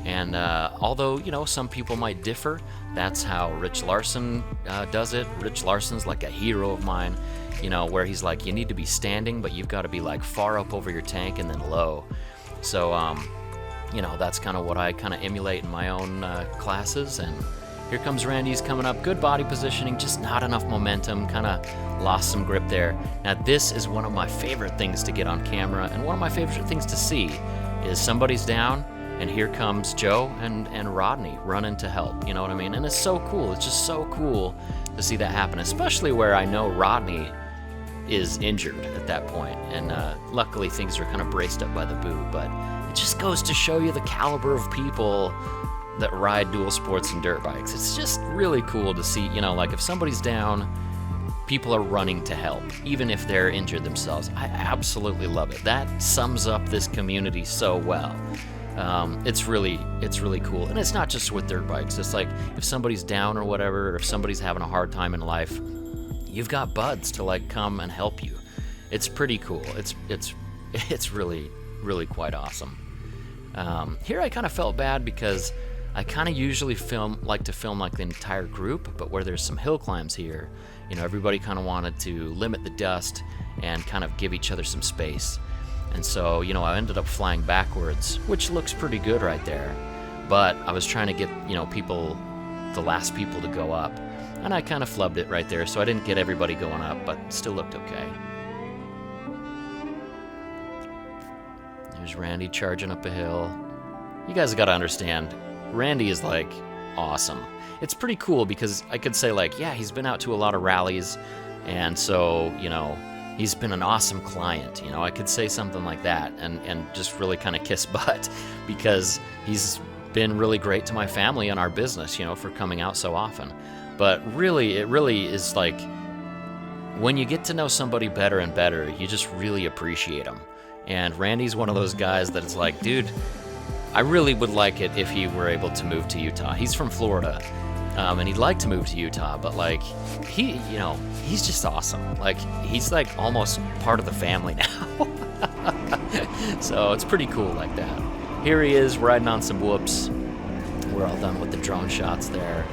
And although, you know, some people might differ, that's how Rich Larson does it. Rich Larson's like a hero of mine, you know, where he's like, you need to be standing, but you've got to be like far up over your tank and then low. So, you know, that's kind of what I kind of emulate in my own classes. And here comes Randy's coming up. Good body positioning, just not enough momentum. Kind of lost some grip there. Now, this is one of my favorite things to get on camera, and one of my favorite things to see is somebody's down, and here comes Joe and Rodney running to help. You know what I mean? And it's so cool. It's just so cool to see that happen, especially where I know Rodney is injured at that point. And luckily, things are kind of braced up by the boot, but it just goes to show you the caliber of people that ride dual sports and dirt bikes. It's just really cool to see, you know, like if somebody's down, people are running to help, even if they're injured themselves. I absolutely love it. That sums up this community so well. It's really cool. And it's not just with dirt bikes. It's like if somebody's down or whatever, or if somebody's having a hard time in life, you've got buds to like come and help you. It's pretty cool. It's really quite awesome. Here I kind of felt bad because I kind of usually like to film like the entire group, but where there's some hill climbs here, you know, everybody kind of wanted to limit the dust and kind of give each other some space. And so, you know, I ended up flying backwards, which looks pretty good right there. But I was trying to get, you know, the last people to go up. And I kind of flubbed it right there, so I didn't get everybody going up, but still looked okay. There's Randy charging up a hill. You guys got to understand, Randy is like awesome. It's pretty cool because I could say like, yeah, he's been out to a lot of rallies, and so, you know, he's been an awesome client. You know, I could say something like that and just really kind of kiss butt because he's been really great to my family and our business, you know, for coming out so often. But really, it really is like when you get to know somebody better and better, you just really appreciate them. And Randy's one of those guys that it's like, dude, I really would like it if he were able to move to Utah. He's from Florida, and he'd like to move to Utah, but like he's just awesome. Like he's like almost part of the family now. So it's pretty cool like that. Here he is riding on some whoops. We're all done with the drone shots there.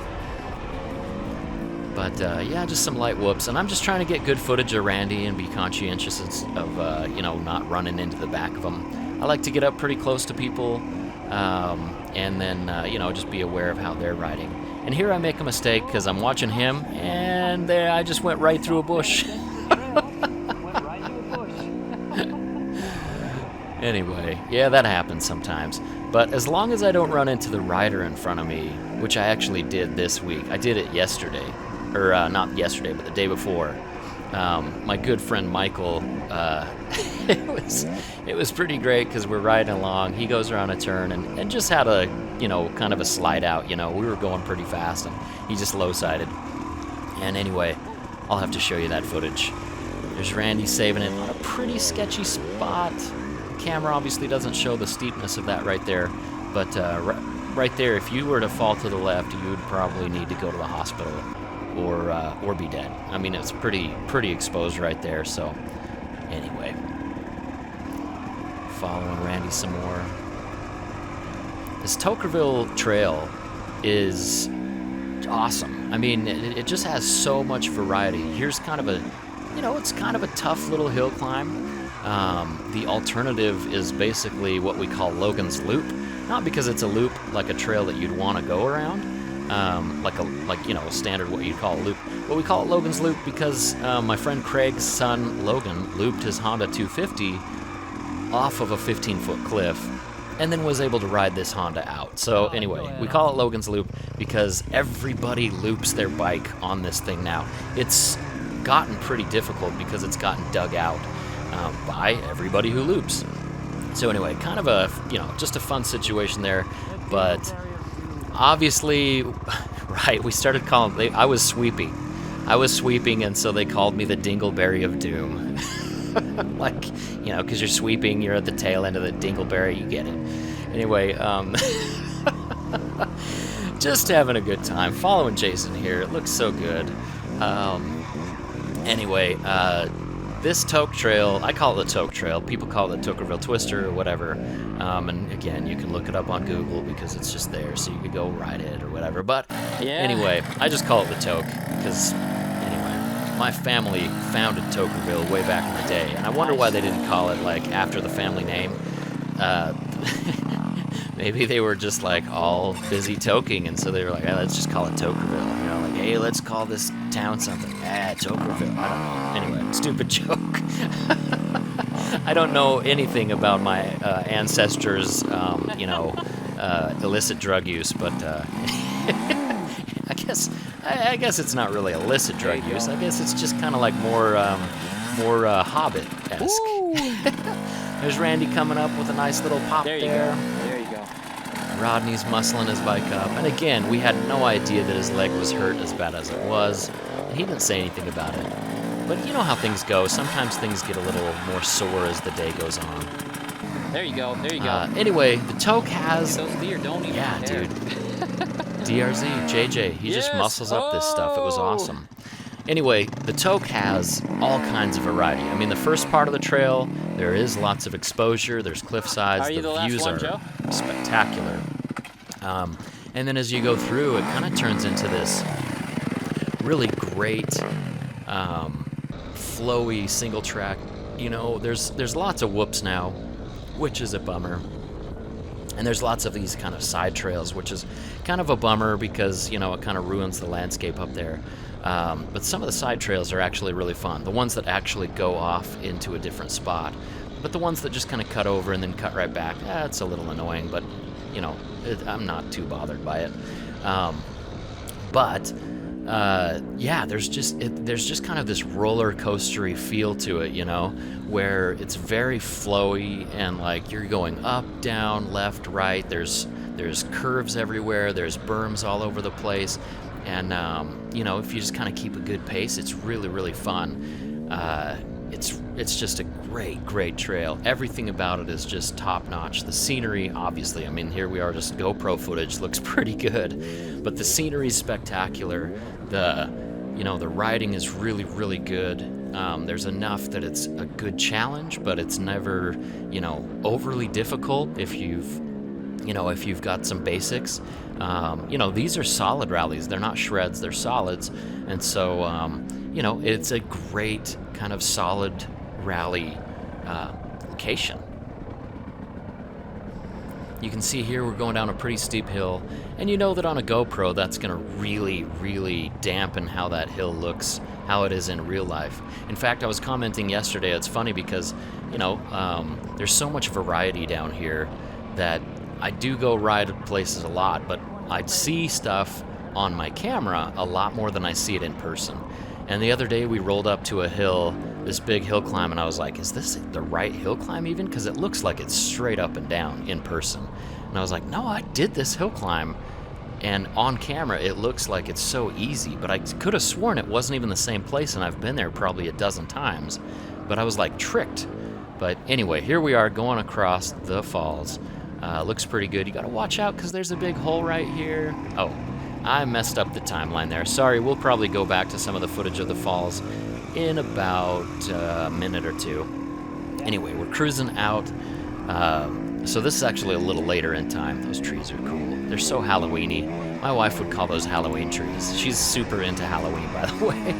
But yeah, just some light whoops, and I'm just trying to get good footage of Randy and be conscientious of you know, not running into the back of them. I like to get up pretty close to people, and then you know, just be aware of how they're riding. And here I make a mistake because I'm watching him, and there I just went right through a bush. Anyway, yeah, that happens sometimes. But as long as I don't run into the rider in front of me, which I actually did this week. I did it yesterday. Or not yesterday, but the day before. My good friend Michael, it was pretty great because we're riding along. He goes around a turn and just had a, you know, kind of a slide out. You know, we were going pretty fast and he just low-sided. And anyway, I'll have to show you that footage. There's Randy saving it on a pretty sketchy spot. camera obviously doesn't show the steepness of that right there, but right there, if you were to fall to the left, you would probably need to go to the hospital or be dead. I mean, it's pretty exposed right there. So anyway, following Randy some more. This Tokerville Trail is awesome. I mean, it just has so much variety. Here's kind of a, it's kind of a tough little hill climb. The alternative is basically what we call Logan's Loop. Not because it's a loop like a trail that you'd want to go around, like standard what you'd call a loop. But we call it Logan's Loop because my friend Craig's son Logan looped his Honda 250 off of a 15-foot cliff and then was able to ride this Honda out. So anyway, we call it Logan's Loop because everybody loops their bike on this thing now. It's gotten pretty difficult because it's gotten dug out by everybody who loops. So anyway, kind of a, just a fun situation there, but obviously, right, we started calling, I was sweeping, and so they called me the Dingleberry of Doom. Like, because you're sweeping, you're at the tail end of the Dingleberry, you get it. Anyway, just having a good time, following Jason here, it looks so good. Anyway, this Toke Trail, I call it the Toke Trail. People call it the Tokerville Twister or whatever. And again, you can look it up on Google because it's just there, so you could go ride it or whatever. But anyway, I just call it the Toke because, anyway, my family founded Tokerville way back in the day, and I wonder why they didn't call it like after the family name. Maybe they were just like all busy toking, and so they were like, hey, let's just call it Tokerville. Like, hey, let's call this town something. Tokerville. I don't know. Anyway, stupid joke. I don't know anything about my ancestors, illicit drug use, but I guess it's not really illicit drug use. I guess it's just kind of like more Hobbit-esque. There's Randy coming up with a nice little pop there. There you go. Rodney's muscling his bike up. And again, we had no idea that his leg was hurt as bad as it was. And he didn't say anything about it. But you know how things go. Sometimes things get a little more sore as the day goes on. There you go. Anyway, the Toke has... Those deer don't even care. Dude. DRZ, JJ, he just muscles up this stuff. It was awesome. Anyway, the Toke has all kinds of variety. I mean, the first part of the trail, there is lots of exposure. There's cliff sides. The views are spectacular. And then as you go through, it kind of turns into this really great, flowy single track. There's lots of whoops now, which is a bummer. And there's lots of these kind of side trails, which is kind of a bummer because, it kind of ruins the landscape up there. But some of the side trails are actually really fun. The ones that actually go off into a different spot. But the ones that just kind of cut over and then cut right back, it's a little annoying, but, I'm not too bothered by it. There's just kind of this roller coastery feel to it, where it's very flowy and like you're going up, down, left, right. There's curves everywhere. There's berms all over the place. And, if you just kind of keep a good pace, it's really, really fun. It's just a great trail. Everything about it is just top-notch. The scenery, obviously, I mean, here we are, just GoPro footage looks pretty good. But the scenery's spectacular. The riding is really, really good. There's enough that it's a good challenge, but it's never, overly difficult if you've got some basics. These are solid rallies. They're not shreds, they're solids. And so, it's a great kind of solid rally location. You can see here we're going down a pretty steep hill, and you know that on a GoPro that's going to really, really dampen how that hill looks, how it is in real life. In fact, I was commenting yesterday, it's funny because, there's so much variety down here that I do go ride places a lot, but I'd see stuff on my camera a lot more than I see it in person. And the other day we rolled up to a hill, this big hill climb, and I was like, is this the right hill climb even? Because it looks like it's straight up and down in person. And I was like, no, I did this hill climb, and on camera it looks like it's so easy, but I could have sworn it wasn't even the same place, and I've been there probably a dozen times. But I was like tricked. But anyway, here we are going across the falls. Looks pretty good. You gotta watch out because there's a big hole right here. Oh, I messed up the timeline there. Sorry, we'll probably go back to some of the footage of the falls in about a minute or two. Anyway, we're cruising out. So this is actually a little later in time. Those trees are cool. They're so Halloween-y. My wife would call those Halloween trees. She's super into Halloween, by the way.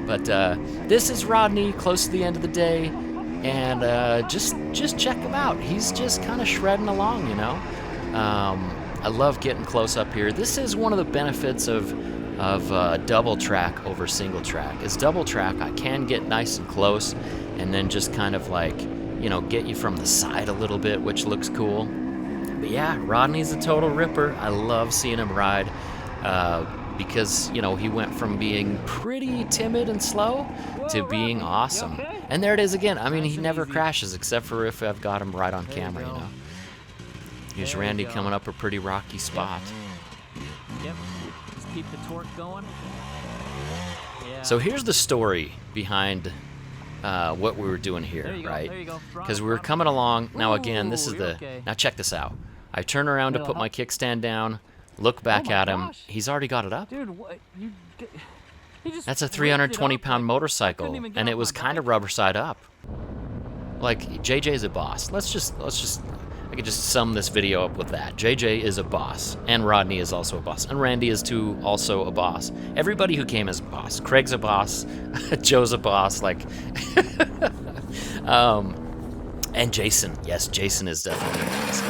But this is Rodney, close to the end of the day, and just check him out. He's just kind of shredding along, you know. I love getting close up here. This is one of the benefits of double track over single track. Is double track, I can get nice and close, and then just kind of like, you know, get you from the side a little bit, which looks cool. But yeah, Rodney's a total ripper. I love seeing him ride because, you know, he went from being pretty timid and slow to being awesome. And there it is again. I mean, he never crashes except for if I've got him right on camera, you know. Here's Randy coming up a pretty rocky spot. Yep. Just keep the torque going. Yeah. So here's the story behind what we were doing here, right? Because we were coming along. Now again, this is the... Now check this out. I turn around to put my kickstand down, look back at him. He's already got it up. Dude, what? That's a 320-pound motorcycle, and it was kind of rubber side up. Like, JJ's a boss. Let's just... I could just sum this video up with that. JJ is a boss, and Rodney is also a boss, and Randy is too, also a boss. Everybody who came is a boss. Craig's a boss, Joe's a boss, like... and Jason. Yes, Jason is definitely a boss.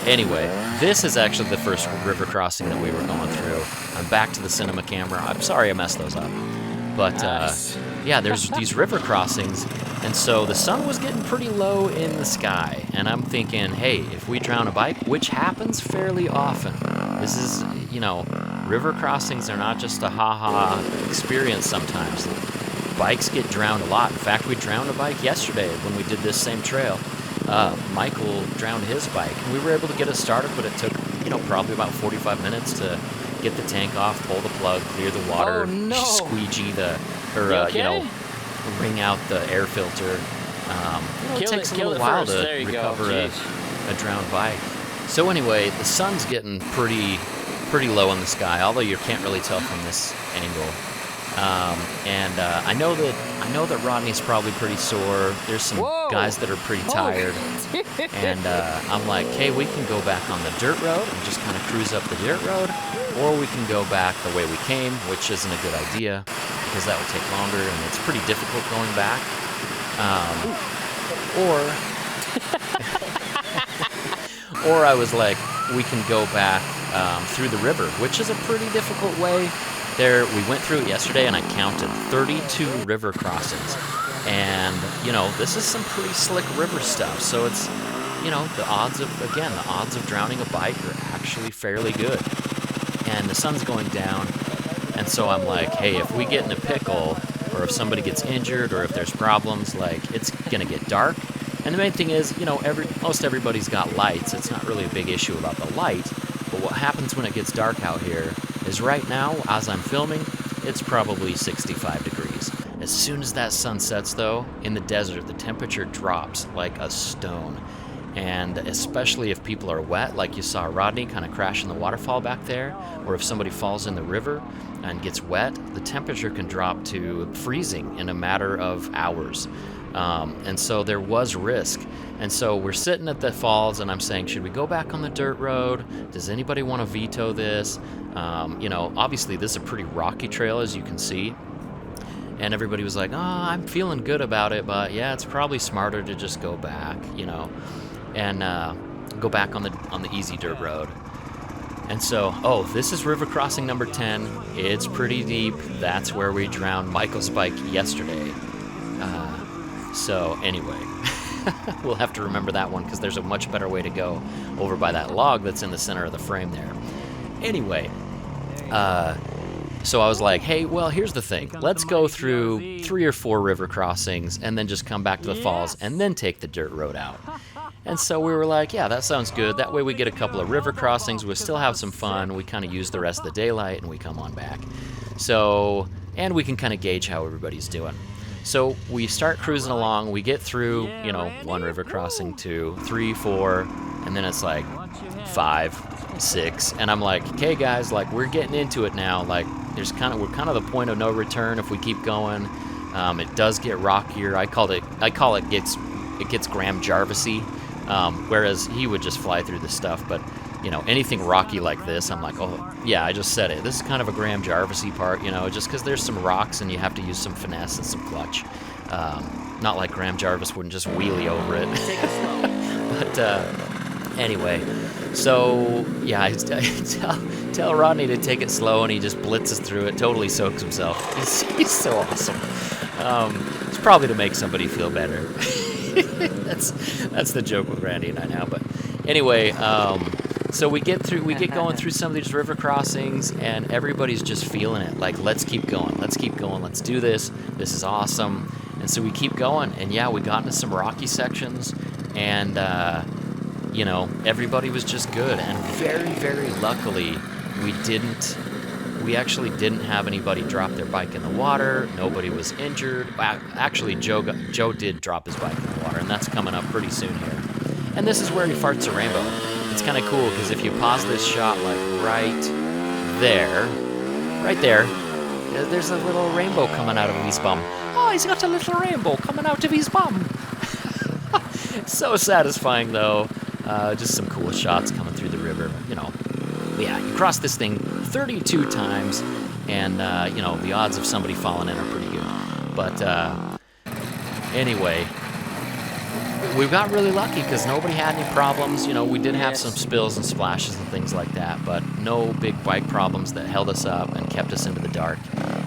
Anyway, this is actually the first river crossing that we were going through. I'm back to the cinema camera. I'm sorry I messed those up. But, yeah, there's these river crossings, and so the sun was getting pretty low in the sky, and I'm thinking, hey, if we drown a bike, which happens fairly often, this is, you know, river crossings are not just a ha-ha experience sometimes. Bikes get drowned a lot. In fact, we drowned a bike yesterday when we did this same trail. Michael drowned his bike, and we were able to get it started, but it took, you know, probably about 45 minutes to get the tank off, pull the plug, clear the water, squeegee the, you know, wring out the air filter. You know, it takes a little while to recover a drowned bike. So anyway, the sun's getting pretty low in the sky, although you can't really tell from this angle. And I know that Rodney's probably pretty sore. There's some guys that are pretty tired. And I'm like, hey, we can go back on the dirt road and just kind of cruise up the dirt road, or we can go back the way we came, which isn't a good idea because that would take longer and it's pretty difficult going back. Or I was like, we can go back through the river, which is a pretty difficult way. There, we went through it yesterday, and I counted 32 river crossings. And, you know, this is some pretty slick river stuff. So it's, you know, the odds of drowning a bike are actually fairly good. And the sun's going down, and so I'm like, hey, if we get in a pickle, or if somebody gets injured, or if there's problems, like, it's gonna get dark. And the main thing is, you know, most everybody's got lights. It's not really a big issue about the light. But what happens when it gets dark out here is right now, as I'm filming, it's probably 65 degrees. As soon as that sun sets, though, in the desert, the temperature drops like a stone. And especially if people are wet, like you saw Rodney kind of crash in the waterfall back there, or if somebody falls in the river and gets wet, the temperature can drop to freezing in a matter of hours. And so there was risk. And so we're sitting at the falls, and I'm saying, should we go back on the dirt road? Does anybody want to veto this? You know, obviously this is a pretty rocky trail, as you can see. And everybody was like, oh, I'm feeling good about it, but yeah, it's probably smarter to just go back, you know, and go back on the easy dirt road. And so, oh, this is river crossing number 10. It's pretty deep. That's where we drowned Michael's bike yesterday. So anyway, we'll have to remember that one because there's a much better way to go over by that log that's in the center of the frame there. Anyway, so I was like, hey, well, here's the thing. Let's go through 3 or 4 river crossings and then just come back to the falls and then take the dirt road out. And so we were like, yeah, that sounds good. That way we get a couple of river crossings. We still have some fun. We kind of use the rest of the daylight and we come on back. So, and we can kind of gauge how everybody's doing. So we start cruising along. We get through, you know, 1 river crossing, 2, 3, 4, and then it's like 5, 6, and I'm like, okay, guys, like we're getting into it now. Like we're kind of the point of no return if we keep going. It does get rockier. I call it gets Graham Jarvisy, whereas he would just fly through the stuff. But you know, anything rocky like this, I'm like, oh yeah, I just said it. This is kind of a Graham Jarvisy part, you know, just because there's some rocks and you have to use some finesse and some clutch. Not like Graham Jarvis wouldn't just wheelie over it. But anyway, so yeah, I tell Rodney to take it slow, and he just blitzes through it, totally soaks himself. He's so awesome. It's probably to make somebody feel better. that's the joke with Randy and I now. But anyway, so we get going through some of these river crossings, and everybody's just feeling it. Like, let's keep going, let's do this. This is awesome. And so we keep going, and yeah, we got into some rocky sections, and you know, everybody was just good. And very, very luckily, we actually didn't have anybody drop their bike in the water. Nobody was injured. Actually, Joe did drop his bike in the water, and that's coming up pretty soon here. And this is where he farts a rainbow. It's kind of cool, because if you pause this shot, like right there, there's a little rainbow coming out of his bum. Oh, he's got a little rainbow coming out of his bum. So satisfying, though. Just some cool shots coming through the river, you know. Yeah, you cross this thing 32 times, and, you know, the odds of somebody falling in are pretty good. But, anyway, we got really lucky because nobody had any problems. You know, we did have some spills and splashes and things like that, but no big bike problems that held us up and kept us into the dark.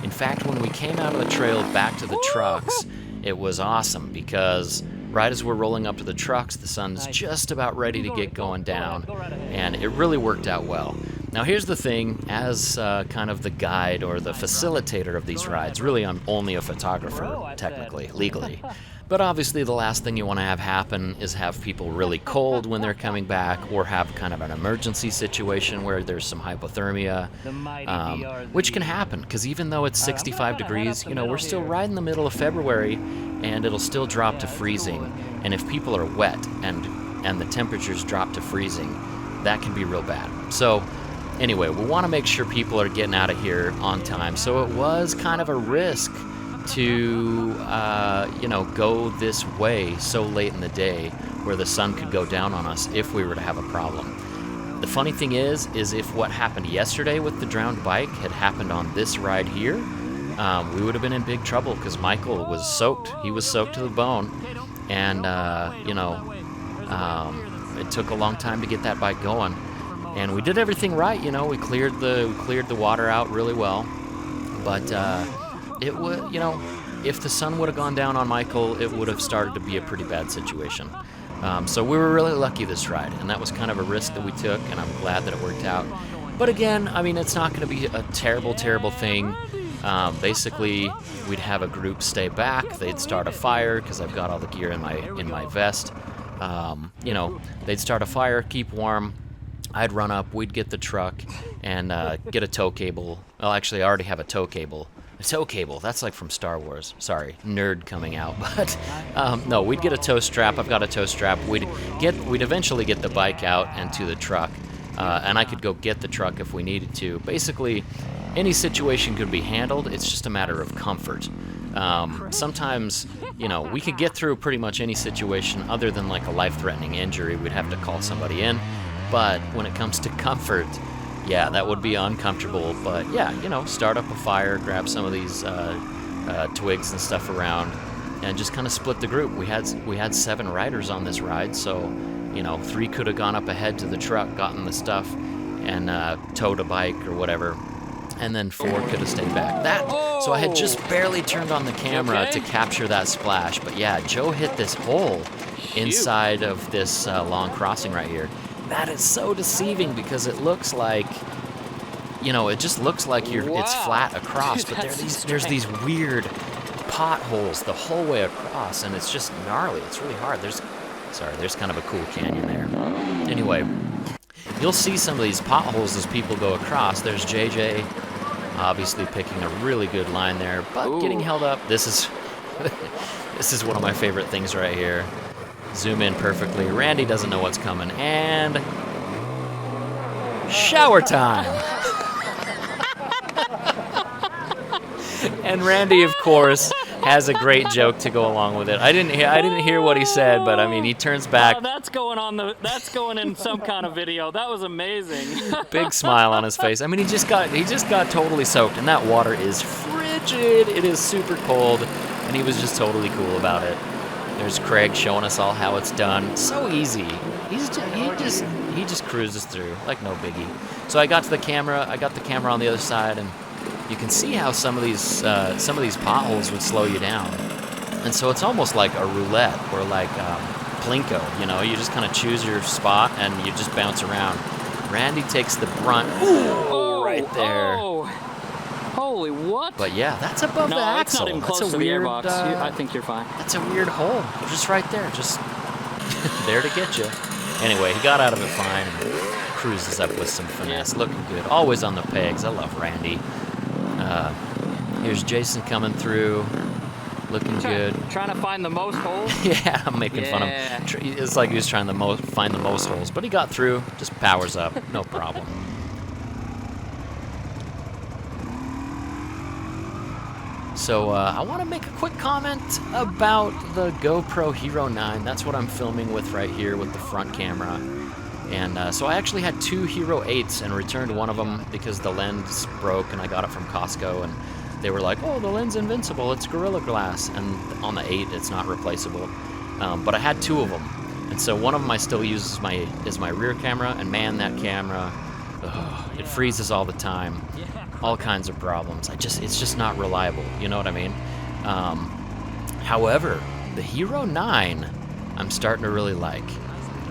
In fact, when we came out of the trail back to the trucks, it was awesome because right as we're rolling up to the trucks, the sun's just about ready to get going down, and it really worked out well. Now here's the thing, as kind of the guide or the facilitator of these rides, really I'm only a photographer, technically, legally. But obviously the last thing you want to have happen is have people really cold when they're coming back, or have kind of an emergency situation where there's some hypothermia, which can happen, because even though it's 65 degrees, you know, we're still right in the middle of February, and it'll still drop to freezing. And if people are wet and the temperatures drop to freezing, that can be real bad. So anyway, we want to make sure people are getting out of here on time. So it was kind of a risk to, you know, go this way so late in the day where the sun could go down on us if we were to have a problem. The funny thing is if what happened yesterday with the drowned bike had happened on this ride here, we would have been in big trouble because Michael was soaked. He was soaked to the bone, and, you know, it took a long time to get that bike going. And we did everything right, you know, we cleared the water out really well, but it would, you know, if the sun would have gone down on Michael, it would have started to be a pretty bad situation. So we were really lucky this ride, and that was kind of a risk that we took, and I'm glad that it worked out. But again, I mean, it's not going to be a terrible, terrible thing. Basically, we'd have a group stay back. They'd start a fire because I've got all the gear in my vest. You know, they'd start a fire, keep warm. I'd run up. We'd get the truck and get a tow cable. Well, actually, I already have a tow cable. A tow cable. That's like from Star Wars. Sorry, nerd coming out. But no, we'd get a tow strap. I've got a tow strap. We'd eventually get the bike out and to the truck, and I could go get the truck if we needed to. Basically, any situation could be handled. It's just a matter of comfort. Sometimes, you know, we could get through pretty much any situation other than like a life-threatening injury. We'd have to call somebody in. But when it comes to comfort, yeah, that would be uncomfortable. But yeah, you know, start up a fire, grab some of these twigs and stuff around, and just kind of split the group. We had 7 riders on this ride, so, you know, 3 could have gone up ahead to the truck, gotten the stuff, and towed a bike or whatever. And then 4 could have stayed back. So I had just barely turned on the camera to capture that splash. But yeah, Joe hit this hole inside of this long crossing right here. That is so deceiving because it looks like, you know, it just looks like it's flat across, but there's these weird potholes the whole way across, and it's just gnarly. It's really hard. There's kind of a cool canyon there. Anyway, you'll see some of these potholes as people go across. There's JJ, obviously picking a really good line there, but getting held up. This This is one of my favorite things right here. Zoom in perfectly. Randy doesn't know what's coming. And shower time. And Randy, of course, has a great joke to go along with it. I didn't hear what he said, but I mean, he turns back. Oh, that's going in some kind of video. That was amazing. Big smile on his face. I mean, he just got totally soaked, and that water is frigid. It is super cold, and he was just totally cool about it. There's Craig showing us all how it's done. So easy. He just cruises through like no biggie. So I got to the camera. I got the camera on the other side, and you can see how some of these potholes would slow you down. And so it's almost like a roulette or like Plinko. You know, you just kind of choose your spot and you just bounce around. Randy takes the brunt. Ooh, right there. Oh. Holy what? But yeah, that's above the axle. It's not even close to weird, the airbox. I think you're fine. That's a weird hole. Just right there. Just there to get you. Anyway, he got out of it fine and cruises up with some finesse. Looking good. Always on the pegs. I love Randy. Here's Jason coming through. Looking good. Trying to find the most holes? Yeah, I'm making fun of him. It's like he was trying to find the most holes. But he got through. Just powers up. No problem. So I want to make a quick comment about the GoPro Hero 9. That's what I'm filming with right here with the front camera. And so I actually had two Hero 8s and returned one of them because the lens broke, and I got it from Costco, and they were like, oh, the lens invincible, it's Gorilla Glass, and on the 8 it's not replaceable. But I had two of them, and so one of them I still use as my rear camera, and man, that camera, it freezes all the time. All kinds of problems. It's just not reliable, you know what I mean? However, the Hero 9 I'm starting to really like.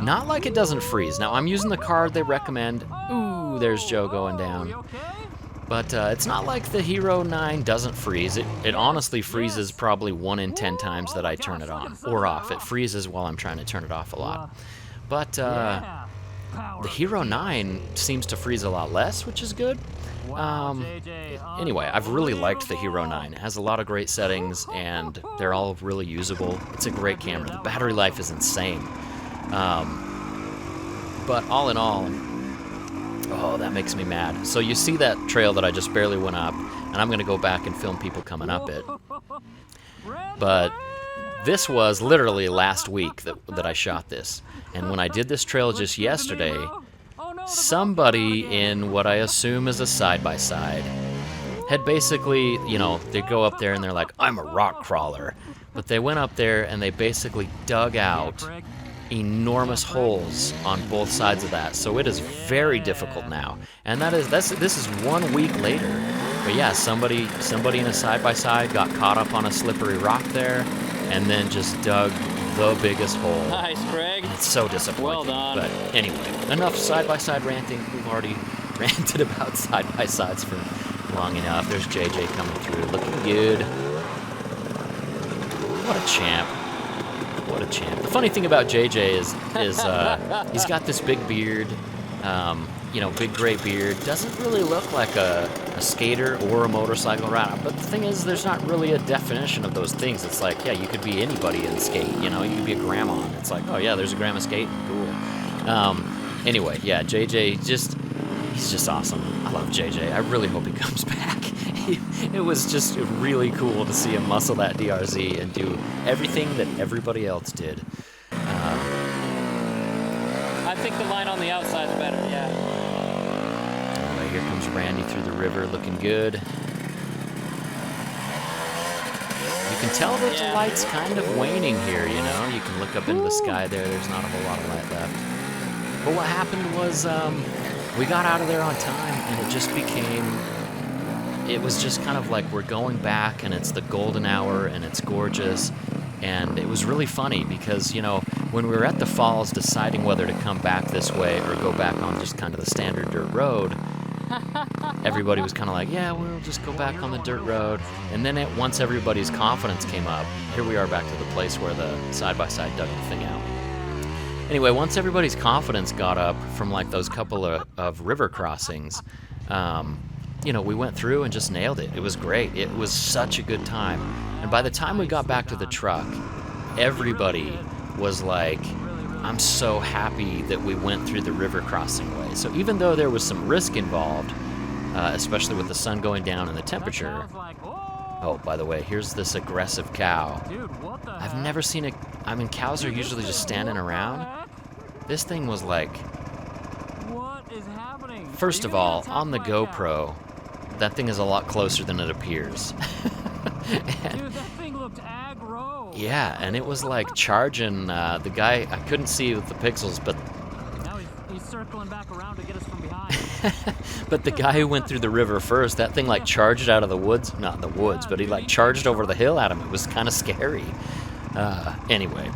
Not like it doesn't freeze. Now, I'm using the card they recommend. Ooh, there's Joe going down. But it's not like the Hero 9 doesn't freeze. It honestly freezes probably 1 in 10 times that I turn it on or off. It freezes while I'm trying to turn it off a lot. But the Hero 9 seems to freeze a lot less, which is good. Anyway, I've really liked the Hero 9. It has a lot of great settings, and they're all really usable. It's a great camera. The battery life is insane. But all in all, oh, that makes me mad. So you see that trail that I just barely went up, and I'm going to go back and film people coming up it. But this was literally last week that I shot this. And when I did this trail just yesterday, somebody in what I assume is a side-by-side had basically, you know, they go up there and they're like, I'm a rock crawler. But they went up there and they basically dug out enormous holes on both sides of that. So it is very difficult now. And this is 1 week later. But yeah, somebody in a side-by-side got caught up on a slippery rock there and then just dug the biggest hole. Nice, Craig. It's so disappointing. Well done. But anyway, enough side-by-side ranting. We've already ranted about side-by-sides for long enough. There's JJ coming through, looking good. What a champ. What a champ. The funny thing about JJ is he's got this big beard, you know, big gray beard. Doesn't really look like a skater or a motorcycle rider. But the thing is, there's not really a definition of those things. It's like, yeah, you could be anybody in skate. You know, you could be a grandma. And it's like, oh yeah, there's a grandma skate. Cool. Anyway, yeah, JJ he's just awesome. I love JJ. I really hope he comes back. It was just really cool to see him muscle that DRZ and do everything that everybody else did. I think the line on the outside's better, yeah. Anyway, here comes Randy through the river, looking good. You can tell that the light's kind of waning here, you know? You can look up into the sky there. There's not a whole lot of light left. But what happened was we got out of there on time, and it just became... It was just kind of like we're going back, and it's the golden hour, and it's gorgeous. And it was really funny because, you know, when we were at the falls deciding whether to come back this way or go back on just kind of the standard dirt road, everybody was kind of like, yeah, we'll just go back on the dirt road. And then once everybody's confidence came up, here we are back to the place where the side-by-side dug the thing out. Anyway, once everybody's confidence got up from like those couple of river crossings, you know, we went through and just nailed it. It was great. It was such a good time. And by the time we got back to the truck, everybody was like, I'm so happy that we went through the river crossing way. So even though there was some risk involved, especially with the sun going down and the temperature. Oh, by the way, here's this aggressive cow. I've never seen it. I mean, cows are usually just standing around. This thing was like, first of all, on the GoPro, that thing is a lot closer than it appears. Dude, that thing looked aggro. Yeah, and it was like charging the guy. I couldn't see with the pixels, but Now he's circling back around to get us from behind. but the guy who went through the river first, that thing like charged out of the woods. Not the woods, but he like charged over the hill at him. It was kind of scary. Anyway.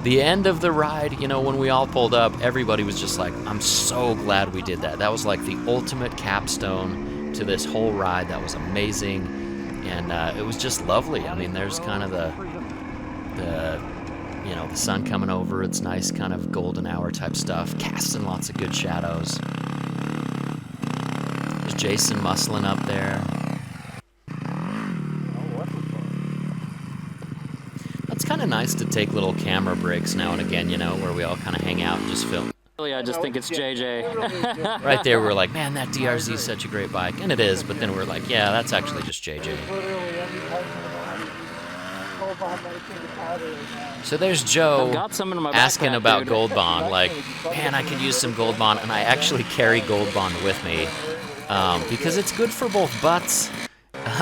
The end of the ride, you know, when we all pulled up, everybody was just like, I'm so glad we did that. That was like the ultimate capstone to this whole ride. That was amazing. And it was just lovely. I mean, there's kind of the you know, the sun coming over. It's nice kind of golden hour type stuff. Casting lots of good shadows. There's Jason muscling up there. It's kind of nice to take little camera breaks now and again, you know, where we all kind of hang out and just film. Really, I just think it's JJ. Right there, we're like, man, that DRZ is such a great bike. And it is, but then we're like, yeah, that's actually just JJ. So there's Joe asking about Gold Bond. Like, man, I could use some Gold Bond. And I actually carry Gold Bond with me because it's good for both butts,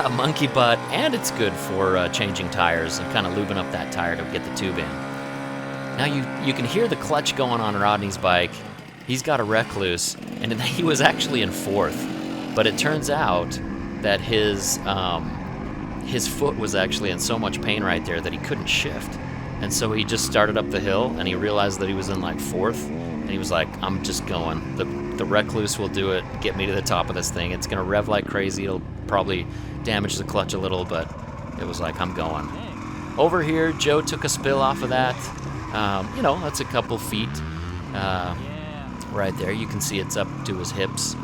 a monkey butt, and it's good for changing tires and kind of lubing up that tire to get the tube in. Now you can hear the clutch going on Rodney's bike. He's got a Recluse, and he was actually in fourth. But it turns out that his foot was actually in so much pain right there that he couldn't shift. And so he just started up the hill, and he realized that he was in like fourth, and he was like, I'm just going. The Recluse will do it, get me to the top of this thing. It's going to rev like crazy. It'll probably damage the clutch a little, but it was like, I'm going. Over here, Joe took a spill off of that. You know, that's a couple feet right there. You can see it's up to his hips.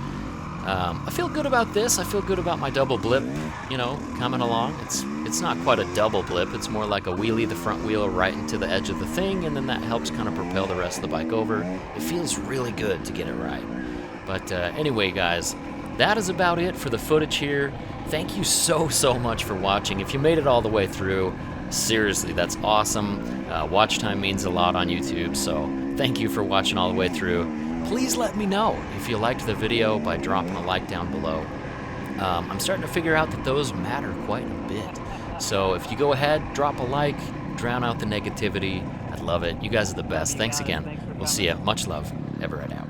I feel good about this. I feel good about my double blip, you know, coming along. It's not quite a double blip. It's more like a wheelie, the front wheel right into the edge of the thing, and then that helps kind of propel the rest of the bike over. It feels really good to get it right. But anyway, guys, that is about it for the footage here. Thank you so much for watching. If you made it all the way through, seriously, that's awesome. Watch time means a lot on YouTube, so thank you for watching all the way through. Please let me know if you liked the video by dropping a like down below. I'm starting to figure out that those matter quite a bit. So if you go ahead, drop a like, drown out the negativity. I'd love it. You guys are the best. Thanks again. We'll see ya. Much love. Everett out.